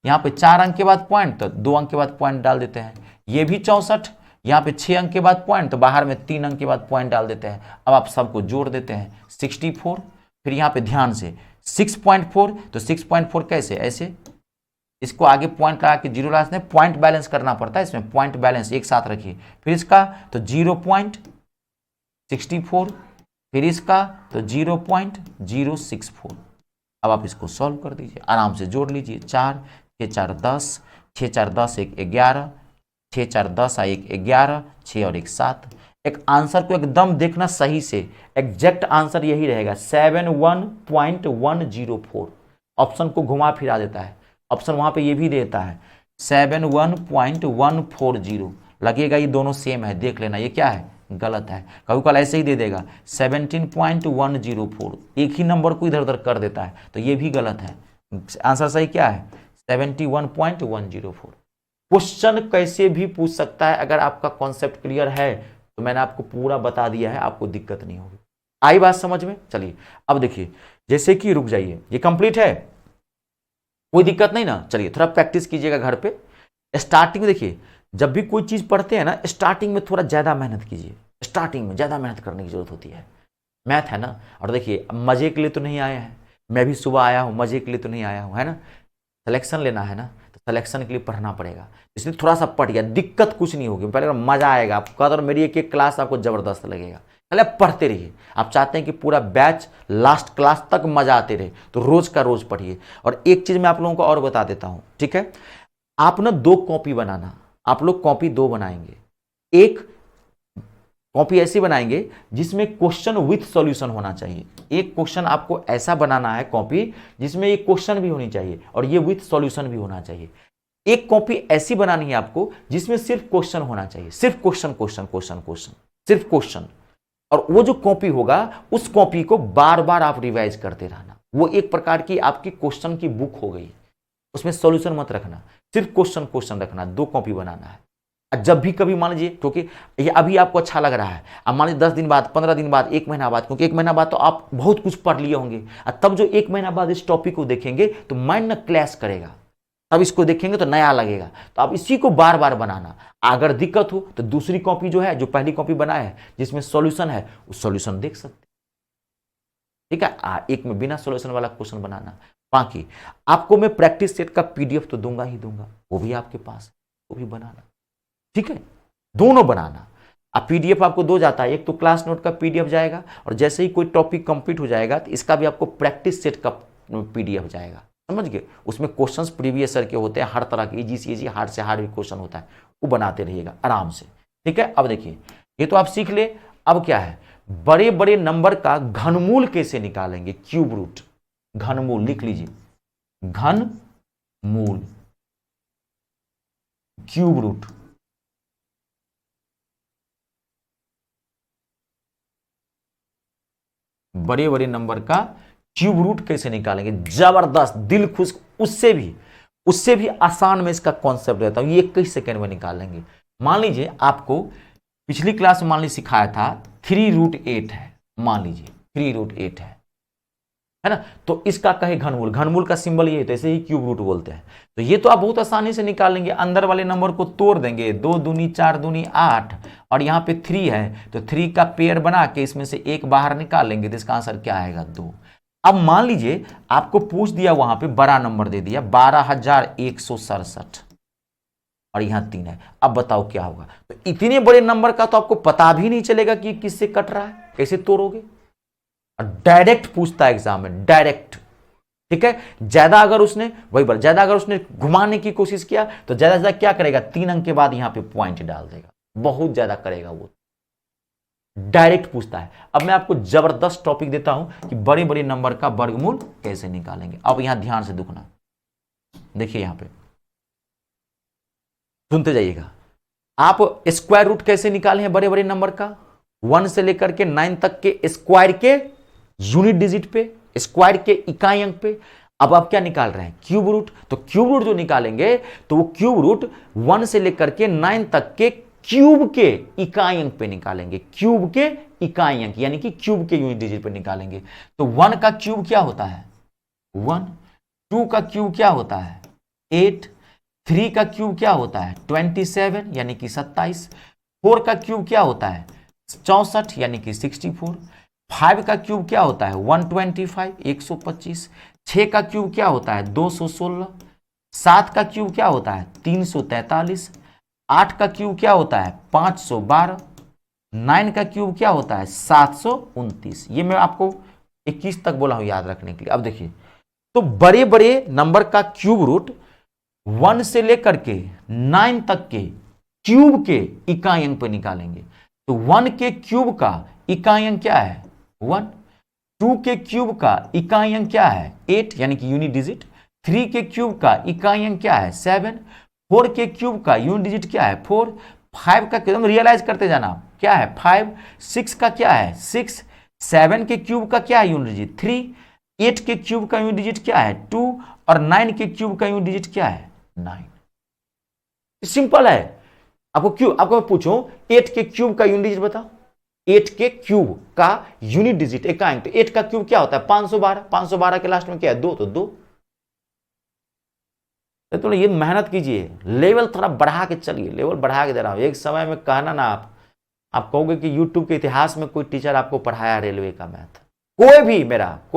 यहाँ पे 4 अंक के बाद पॉइंट तो 2 अंक के बाद पॉइंट डाल देते हैं। ये भी 64, यहाँ पे 6 अंक के बाद पॉइंट तो बाहर में 3 अंक के बाद पॉइंट डाल देते हैं। अब आप सबको जोड़ देते हैं 64, फिर यहाँ पे ध्यान से 6.4, तो 6.4 कैसे, ऐसे इसको आगे पॉइंट लगा के जीरो लास्ट में पॉइंट बैलेंस करना पड़ता है, इसमें पॉइंट बैलेंस एक साथ रखिए। फिर इसका तो 0.64, फिर इसका तो 0.064। अब आप इसको सॉल्व कर दीजिए, आराम से जोड़ लीजिए। 4 6 4 10, 6 4 10 1 11, 6 4 10 1 11, 6 और 1 7। एक आंसर को एकदम देखना सही से, एग्जैक्ट आंसर यही रहेगा 71.104। ऑप्शन को घुमा फिरा देता है, ऑप्शन वहां पे ये भी देता है 71.140, लगेगा ये दोनों सेम है, देख लेना ये क्या है गलत है। कभी कल ऐसे ही दे देगा 17.104, एक ही नंबर को इधर उधर कर देता है, तो ये भी गलत है। आंसर सही क्या है 71.104। क्वेश्चन कैसे भी पूछ सकता है, अगर आपका कॉन्सेप्ट क्लियर है तो मैंने आपको पूरा बता दिया है, आपको दिक्कत नहीं होगी। आई बात समझ में, चलिए अब देखिए, जैसे कि रुक जाइए, ये कंप्लीट है, कोई दिक्कत नहीं ना। चलिए थोड़ा प्रैक्टिस कीजिएगा घर पे। स्टार्टिंग में देखिए, जब भी कोई चीज पढ़ते हैं ना, स्टार्टिंग में थोड़ा ज्यादा मेहनत कीजिए। स्टार्टिंग में ज्यादा मेहनत करने की जरूरत होती है। मैथ है ना, और देखिए मजे के लिए तो नहीं आया है, मैं भी सुबह आया हूं, मजे के लिए तो नहीं आया हूं, है ना। सिलेक्शन लेना है ना, तो सिलेक्शन के लिए पढ़ना पड़ेगा, इसलिए थोड़ा सा पढ़ गया, दिक्कत कुछ नहीं होगी, पहले मजा आएगा आपको। और मेरी एक एक क्लास आपको जबरदस्त लगेगा, पहले पढ़ते रहिए। आप चाहते हैं कि पूरा बैच लास्ट क्लास तक मजा आते रहे, तो रोज का रोज पढ़िए। और एक चीज मैं आप लोगों को और बता देता हूं, ठीक है। आप ना 2 कॉपी बनाना, आप लोग कॉपी 2 बनाएंगे। एक कॉपी ऐसी बनाएंगे जिसमें क्वेश्चन विथ सॉल्यूशन होना चाहिए। एक क्वेश्चन आपको ऐसा बनाना है कॉपी जिसमें ये क्वेश्चन भी होनी चाहिए और ये विथ सॉल्यूशन भी होना चाहिए। एक कॉपी ऐसी बनानी है आपको जिसमें सिर्फ क्वेश्चन होना चाहिए, सिर्फ क्वेश्चन क्वेश्चन क्वेश्चन क्वेश्चन, सिर्फ क्वेश्चन। और वो जो कॉपी होगा उस कॉपी को बार बार आप रिवाइज करते रहना। वो एक प्रकार की आपकी क्वेश्चन की बुक हो गई, उसमें सॉल्यूशन मत रखना, सिर्फ क्वेश्चन क्वेश्चन रखना। 2 कॉपी बनाना है। जब भी कभी मान लीजिए, क्योंकि ये अभी आपको अच्छा लग रहा है, अब मान लीजिए 10 दिन बाद, 15 दिन बाद, 1 महीना बाद, क्योंकि 1 महीना बाद तो आप बहुत कुछ पढ़ लिए होंगे, और तब जो 1 महीना बाद इस टॉपिक को देखेंगे तो माइंड ना क्लैश करेगा, तब इसको देखेंगे तो नया लगेगा। तो आप इसी को बार बार बनाना। अगर दिक्कत हो तो दूसरी कॉपी जो है, जो पहली कॉपी बनाए है जिसमें सॉल्यूशन है, उस सॉल्यूशन देख सकते, ठीक है। एक में बिना सॉल्यूशन वाला क्वेश्चन बनाना। बाकी आपको मैं प्रैक्टिस सेट का पीडीएफ तो दूंगा ही दूंगा, वो भी आपके पास है, वो भी बनाना, ठीक है। दोनों बनाना। अब पीडीएफ आपको 2 जाता है, एक तो क्लास नोट का पीडीएफ जाएगा, और जैसे ही कोई टॉपिक कंप्लीट हो जाएगा तो इसका भी आपको प्रैक्टिस सेट का पीडीएफ जाएगा, समझ गए। उसमें क्वेश्चंस प्रीवियस ईयर के होते हैं, हर तरह के, इजी से इजी, हार्ड से हार्ड भी क्वेश्चन होता है, वो बनाते रहिएगा आराम से, ठीक है। अब देखिए, ये तो आप सीख ले। अब क्या है, बड़े बड़े नंबर का घनमूल कैसे निकालेंगे, क्यूब रूट। घनमूल लिख लीजिए, घनमूल, क्यूब रूट। बड़े बड़े नंबर का क्यूब रूट कैसे निकालेंगे, जबरदस्त, दिल खुश। उससे भी आसान में इसका कॉन्सेप्ट रहता है, ये 21 सेकेंड में निकालेंगे। मान लीजिए आपको पिछली क्लास में मान लीजिए सिखाया था 3√8 है, मान लीजिए 3√8 है ना। तो इसका कहे घनमूल, घनमूल का सिंबल ये है, तो ऐसे ही क्यूब रूट बोलते हैं। तो ये तो आप बहुत आसानी से निकालेंगे, अंदर वाले नंबर को तोड़ देंगे, 2 दूनी 4 दूनी 8, और यहाँ पे 3 है, तो 3 का पेयर बना के इसमें से एक बाहर निकाल लेंगे, तो इसका आंसर क्या आएगा, 2। अब मान लीजिए आपको पूछ दिया, वहां पे बड़ा नंबर दे दिया 12,167, और यहां 3 है। अब बताओ क्या होगा। तो इतने बड़े नंबर का तो आपको पता भी नहीं चलेगा कि किससे कट रहा है, कैसे तोड़ोगे। और डायरेक्ट पूछता है एग्जाम में, डायरेक्ट, ठीक है। ज्यादा अगर उसने ज्यादा अगर उसने घुमाने की कोशिश किया तो ज्यादा से ज्यादा क्या करेगा, 3 अंक के बाद यहां पे पॉइंट डाल देगा, बहुत ज्यादा करेगा वो। डायरेक्ट पूछता है। अब मैं आपको जबरदस्त टॉपिक देता हूं कि बड़े बड़े नंबर का वर्गमूल कैसे निकालेंगे। अब यहां ध्यान से देखना, देखिए यहां पे सुनते जाइएगा। आप स्क्वायर रूट कैसे निकाले हैं बड़े बड़े नंबर का, 1 से लेकर के 9 तक के स्क्वायर के यूनिट डिजिट पे, स्क्वायर के इकाई अंक पे। अब आप क्या निकाल रहे हैं, क्यूब रूट। तो क्यूब रूट जो निकालेंगे तो वो क्यूब रूट 1 से लेकर के 9 तक के क्यूब के इकाई अंक पे निकालेंगे, क्यूब के इकाई अंक, यानी कि क्यूब के यूनिट डिजिट पे निकालेंगे। तो 1 का क्यूब क्या होता है, 1, 2 का क्यूब क्या होता है, 8, 3 का क्यूब क्या होता है, 27 यानी कि 27, 4 का क्यूब क्या होता है, 64 यानी कि 64, 5 का क्यूब क्या होता है, 125 125, 6 का क्यूब क्या होता है, 216, 7 का क्यूब क्या होता है, 343, 8 का क्यूब क्या होता है, 512, 9 का क्यूब क्या होता है, 729। ये मैं आपको 21 तक बोला हूं याद रखने के लिए। अब देखिए, तो बड़े बड़े नंबर का क्यूब रूट 1 से लेकर के 9 तक के क्यूब के इकाई अंक पे निकालेंगे। तो 1 के क्यूब का इकाई अंक क्या है, 1, 2 के क्यूब का इकाई अंक क्या है, 8 यानी कि यूनिट डिजिट, 3 के क्यूब का इकाई अंक क्या है, 7, 4 के क्यूब का यूनिट डिजिट क्या है, 4, 5 का एकदम रियलाइज करते जाना क्या है, 5, 6 का क्या है, 6, 7 के क्यूब का क्या है यूनिट डिजिट, 3, 8 के क्यूब का यूनिट डिजिट क्या है, 2, और 9 के क्यूब का यूनिट डिजिट क्या है, 9। सिंपल है। आपको मैं पूछूं 8 के क्यूब का यूनिट डिजिट बताओ, 8 के क्यूब का यूनिट डिजिट इकाई अंक। तो 8 का क्यूब क्या होता है, 512, 512 के लास्ट में क्या है, 2, तो 2। तो ये मेहनत कीजिए, लेवल थोड़ा बढ़ा के चलिए, लेवल बढ़ा के दे रहा हूँ। एक समय में कहना ना आप कहोगे कि यूट्यूब के इतिहास में कोई टीचर आपको पढ़ाया रेलवे का मैथ, कोई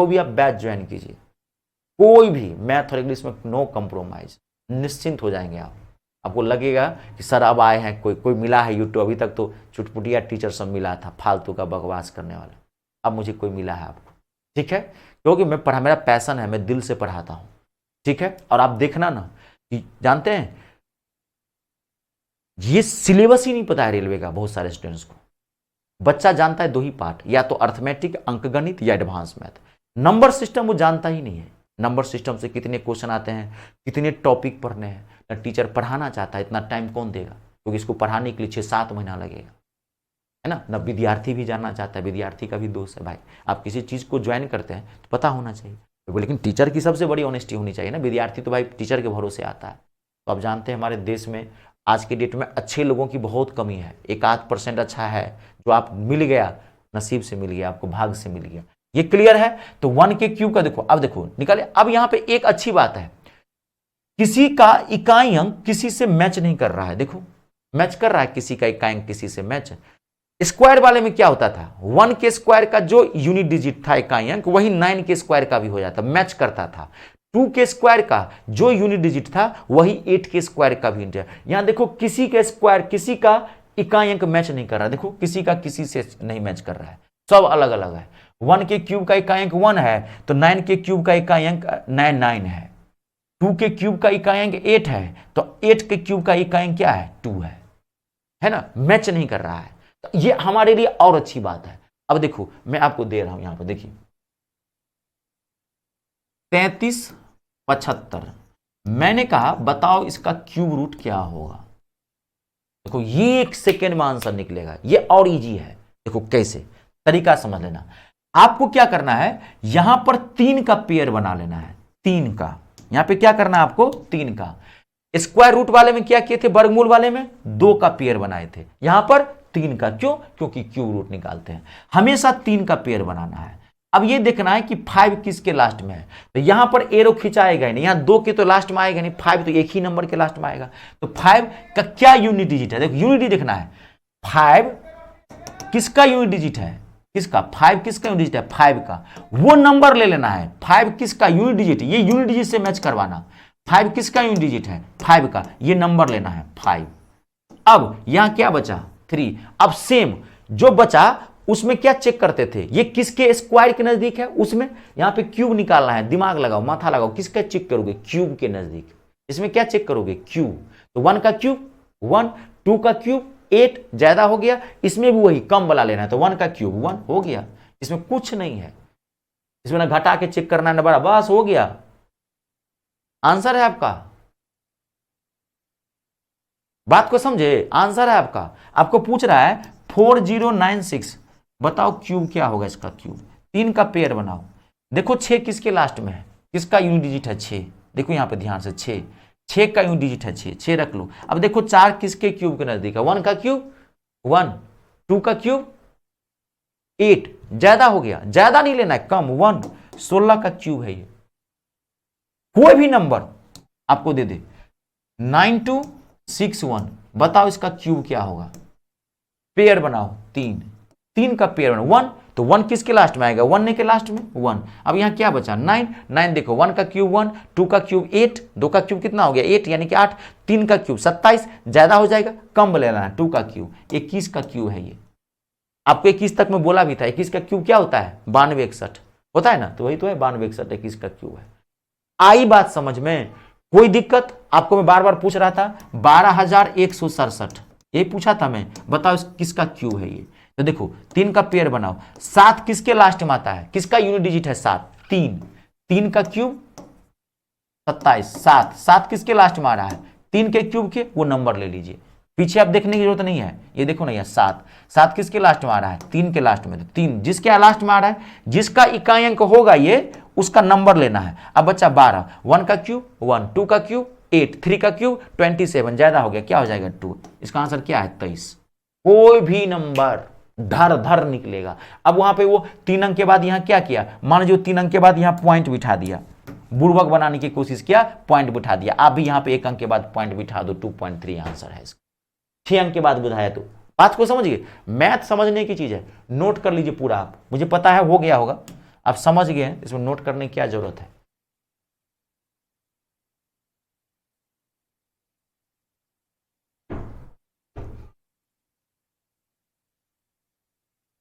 भी आप बैच ज्वाइन कीजिए, कोई भी मैथ और इंग्लिश में नो कंप्रोमाइज, निश्चिंत हो जाएंगे आप। आपको लगेगा कि सर अब आए हैं, कोई मिला है यूट्यूब, अभी तक तो चुटपुटिया टीचर सब मिला था, फालतू का बकवास करने वाला, अब मुझे कोई मिला है आपको, ठीक है, क्योंकि मेरा पैशन है, मैं दिल से पढ़ाता हूँ, ठीक है। और आप देखना ना कि जानते हैं ये सिलेबस ही नहीं पता है रेलवे का बहुत सारे स्टूडेंट्स को। बच्चा जानता है 2 ही पार्ट, या तो अर्थमेटिक अंकगणित या एडवांस मैथ, नंबर सिस्टम वो जानता ही नहीं है। नंबर सिस्टम से कितने क्वेश्चन आते हैं, कितने टॉपिक पढ़ने हैं, ना टीचर पढ़ाना चाहता है, इतना टाइम कौन देगा, क्योंकि इसको पढ़ाने के लिए 6-7 महीना लगेगा, है ना। विद्यार्थी भी जानना चाहता है, विद्यार्थी का भी दोष है भाई, आप किसी चीज़ को ज्वाइन करते हैं तो पता होना चाहिए, लेकिन टीचर की सबसे बड़ी ऑनेस्टी होनी चाहिए ना। विद्यार्थी तो भाई टीचर के भरोसे आता है। तो आप जानते हैं हमारे देश में आज के डेट में अच्छे लोगों की बहुत कमी है, 1-8% अच्छा है जो आप मिल गया, नसीब से मिल गया, आपको भाग से मिल गया, ये क्लियर है। तो 1 के क्यूब का देखो, अब देखो निकाले। अब यहां पे एक अच्छी बात है, किसी का इकाई अंक किसी से मैच नहीं कर रहा है, देखो मैच कर रहा है, किसी का इकाई अंक किसी से मैच। स्क्वायर वाले में क्या होता था, 1 के स्क्वायर का जो यूनिट डिजिट था इकाई अंक, वही 9 के स्क्वायर का भी हो जाता, मैच करता था। 2 के स्क्वायर का जो यूनिट डिजिट था वही 8 के स्क्वायर का भी। यहां देखो किसी के स्क्वायर किसी का इकाई अंक मैच नहीं कर रहा, देखो किसी का किसी से नहीं मैच कर रहा है, सब अलग अलग है। 1 के क्यूब का इकाई अंक 1 है तो 9 के क्यूब का इकाई अंक 9 है। 2 के क्यूब का इकाई अंक 8 है तो 8 के क्यूब का इकाई अंक क्या है, 2 है ना, मैच नहीं कर रहा है। तो ये हमारे लिए और अच्छी बात है। अब देखो मैं आपको दे रहा हूं यहां पर, देखिए 3375, मैंने कहा बताओ इसका क्यूब रूट क्या होगा। देखो ये 1 सेकेंड में आंसर निकलेगा, ये और इजी है। देखो कैसे, तरीका समझ लेना। आपको क्या करना है, यहां पर 3 का पेयर बना लेना है, 3 का, यहां पे क्या करना है आपको, 3 का। स्क्वायर रूट वाले में क्या किए थे, वर्गमूल वाले में 2 का पेयर बनाए थे, यहां पर 3 का, क्यों, क्योंकि क्यूब रूट निकालते हैं हमेशा 3 का पेयर बनाना है। अब ये देखना है कि 5 किसके लास्ट में है, तो यहां पर एरो खिंचाएगा ही नहीं, यहां 2 के तो लास्ट में आएगा नहीं, 5 तो एक ही नंबर के लास्ट में आएगा। तो 5 का क्या यूनिट डिजिट है, देखो यूनिट देखना है, 5 किसका यूनिट डिजिट है, किसका, 5 किसका यूनिट डिजिट है, 5 का, वो नंबर ले लेना है। 5 किसका यूनिट डिजिट, ये यूनिट डिजिट से मैच करवाना। 5 किसका यूनिट डिजिट है, 5 का, ये नंबर लेना है 5। अब यहां क्या बचा, 3। अब सेम जो बचा उसमें क्या चेक करते थे, ये किसके स्क्वायर के नजदीक है, उसमें यहां पे क्यूब निकालना है। दिमाग लगाओ, माथा लगाओ, किसका चेक करोगे, क्यूब के नजदीक। इसमें क्या चेक करोगे, क्यूब। तो 1 का क्यूब 1, 2 का क्यूब 8, ज्यादा हो गया, इसमें भी वही कम वाला लेना है, तो 1 का क्यूब 1 हो गया। इसमें कुछ नहीं है, इसमें ना घटा के चेक करना है ना बड़ा, बस हो गया, आंसर है आपका। बात को समझे, आंसर है आपका। आपको पूछ रहा है 4096, बताओ क्यूब क्या होगा इसका, क्यूब 3 का पेयर बनाओ। देखो 6 किसके लास्ट में है, किसका यूनिट डिजिट है, 6, देखो यहां पे ध्यान से, 6 का यूनिट डिजिट है 6 रख लो। अब देखो 4 किसके क्यूब के नजदीक है, 1 का क्यूब 1, 2 का क्यूब 8, ज्यादा हो गया, ज्यादा नहीं लेना है, कम 1, 16 का क्यूब है ये। कोई भी नंबर आपको दे दे 9261, बताओ इसका क्यूब क्या होगा, पेयर बनाओ, 3 का पेयर बनाओ, 1, तो 1 किसके लास्ट में आएगा, 1 ने के लास्ट में 1। अब यहां क्या बचा, 9 देखो, 1 का क्यूब 1, 2 का क्यूब 8, 2 का क्यूब कितना हो गया 8 यानी कि 8, 3 का क्यूब 27, ज्यादा हो जाएगा, कम लेना है, 2 का क्यूब 21 का क्यूब है ये। आपको 21 तक में बोला भी था, 21 का क्यूब क्या होता है, 9261 होता है ना, तो वही तो है 9261, 21 का क्यूब है। आई बात समझ में, कोई दिक्कत, आपको मैं बार बार पूछ रहा था, 12167 यही पूछा था मैं, बताओ किसका क्यूब है ये। तो देखो 3 का पेयर बनाओ, 7 किसके लास्ट में आता है, किसका यूनिट डिजिट है 7, 3 का क्यूब 27, 7 किसके लास्ट में आ रहा है, 3 के क्यूब के, वो नंबर ले लीजिए, पीछे आप देखने की जरूरत नहीं है, ये देखो ना, ये 7 किसके लास्ट में आ रहा है, 3 के लास्ट में, तो 3 जिसके लास्ट में आ रहा है, जिसका इकाई अंक होगा ये, उसका नंबर लेना है। अब बच्चा 12, 1 का क्यूब 1, 2 का क्यूब 8, 3 का क्यूब 27, ज्यादा हो गया, क्या हो जाएगा 2, इसका आंसर क्या है 23। कोई भी नंबर धर निकलेगा। अब वहां पे वो 3 अंक के बाद यहां क्या किया, मान लो 3 अंक के बाद यहां पॉइंट बिठा दिया, बुर्बक बनाने की कोशिश किया, पॉइंट बिठा दिया। आप भी यहां पे 1 अंक के बाद पॉइंट बिठा दो, 2.3 आंसर है इसका। 6 अंक के बाद बुझाया तो बात को समझिए, मैथ समझने की चीज है, नोट कर लीजिए पूरा। आप, मुझे पता है हो गया होगा, आप समझ गए हैं, इसमें नोट करने की क्या जरूरत है।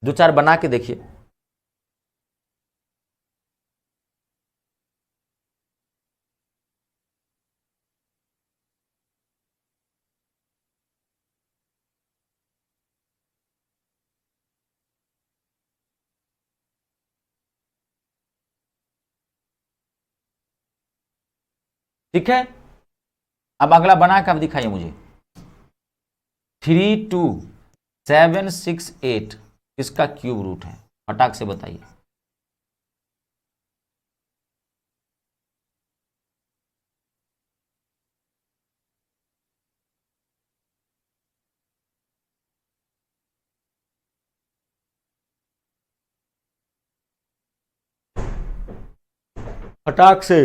दो चार बना के देखिए। ठीक है, अब अगला बना के आप दिखाइए मुझे। 32768 किसका क्यूब रूट है, फटाक से बताइए। फटाक से।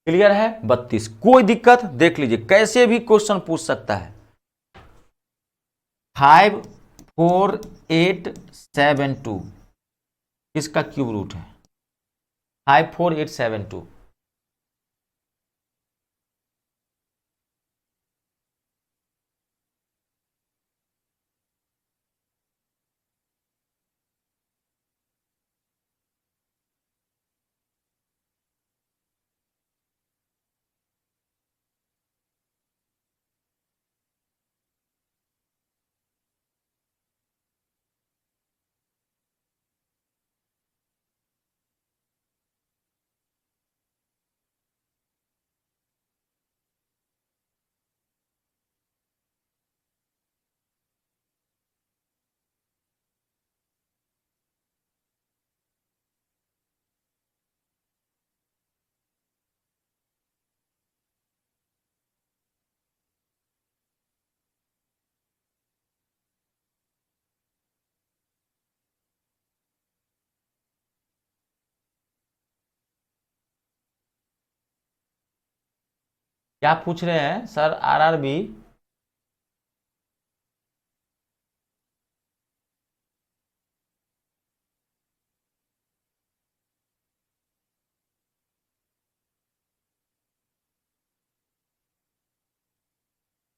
क्लियर है, 32। कोई दिक्कत, देख लीजिए कैसे भी क्वेश्चन पूछ सकता है। 54872 किसका क्यूब रूट है, 54872। क्या पूछ रहे हैं sir, RRB?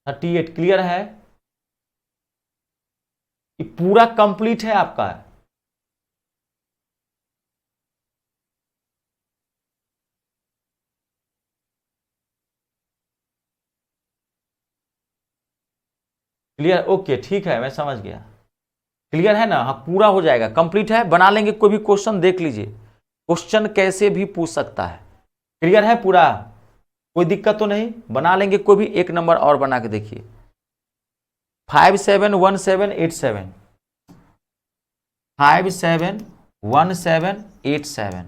Thirty eight clear है, ये पूरा कंप्लीट है आपका। क्लियर, ओके ठीक है, मैं समझ गया। क्लियर है ना, हाँ पूरा हो जाएगा, कंप्लीट है, बना लेंगे। कोई भी क्वेश्चन देख लीजिए, क्वेश्चन कैसे भी पूछ सकता है। क्लियर है पूरा, कोई दिक्कत तो नहीं, बना लेंगे। कोई भी एक नंबर और बना के देखिए। 571787, 571787,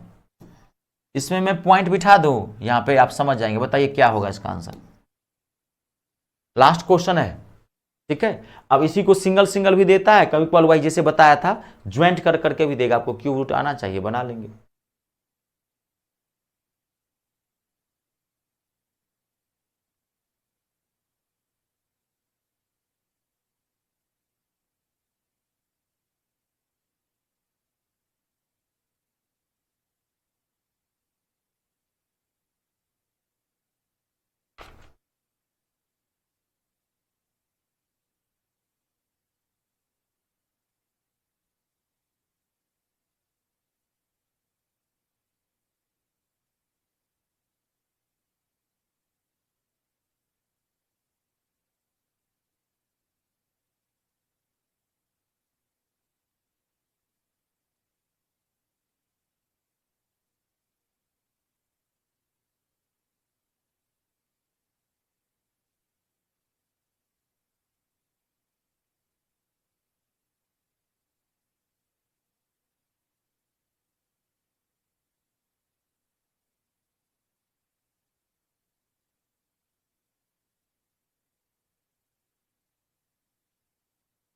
इसमें मैं पॉइंट बिठा दूं, यहां पे आप समझ जाएंगे। बताइए क्या होगा इसका आंसर। लास्ट क्वेश्चन है, ठीक है। अब इसी को सिंगल सिंगल भी देता है, कभी कभार वाइज जैसे बताया था, ज्वाइंट कर करके भी देगा आपको। क्यूब रूट आना चाहिए, बना लेंगे।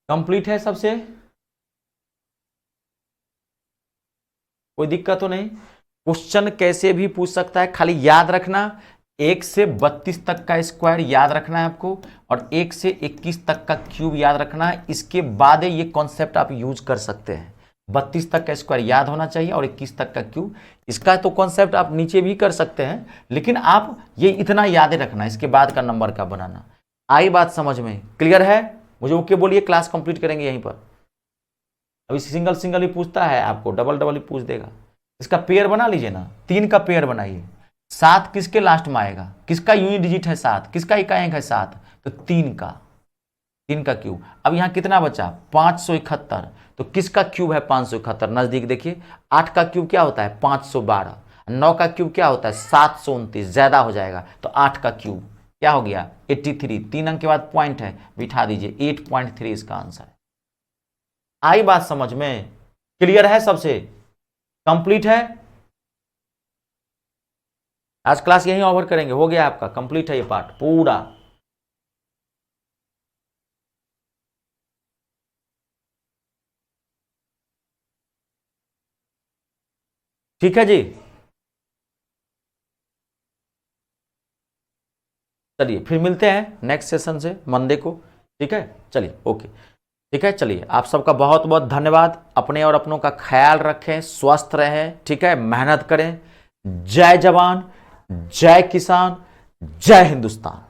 कंप्लीट है सबसे, कोई दिक्कत तो नहीं। क्वेश्चन कैसे भी पूछ सकता है, खाली याद रखना 1 से 32 तक का स्क्वायर याद रखना है आपको, और 1 से 21 तक का क्यूब याद रखना है। इसके बाद ये कॉन्सेप्ट आप यूज कर सकते हैं। 32 तक का स्क्वायर याद होना चाहिए और 21 तक का क्यूब। इसका तो कॉन्सेप्ट आप नीचे भी कर सकते हैं, लेकिन आप ये इतना याद रखना, इसके बाद का नंबर का बनाना। आई बात समझ में? क्लियर है? मुझे ओके बोलिए, क्लास कंप्लीट करेंगे यहीं पर। अभी सिंगल सिंगल ही पूछता है आपको, डबल डबल ही पूछ देगा। इसका पेयर बना लीजिए ना, 3 का पेयर बनाइए। 7 किसके लास्ट में आएगा? किसका यूनिट डिजिट है 7? किसका इकाई है 7? तो 3 का क्यूब। अब यहां कितना बचा? 571। तो किसका क्यूब है 571? नजदीक देखिए, 8 का क्यूब क्या होता है? 512। 9 का क्यूब क्या होता है? 729। ज्यादा हो जाएगा, तो 8 का क्यूब क्या हो गया? 83। 3 अंक के बाद पॉइंट है, बिठा दीजिए, 8.3 इसका आंसर है। आई बात समझ में? क्लियर है? सबसे कंप्लीट है? आज क्लास यहीं ओवर करेंगे, हो गया आपका कंप्लीट है ये पार्ट पूरा। ठीक है जी, चलिए फिर मिलते हैं नेक्स्ट सेशन से मंडे को। ठीक है, चलिए ओके। ठीक है, चलिए आप सबका बहुत बहुत धन्यवाद। अपने और अपनों का ख्याल रखें, स्वस्थ रहें, ठीक है, मेहनत करें। जय जवान, जय किसान, जय हिंदुस्तान।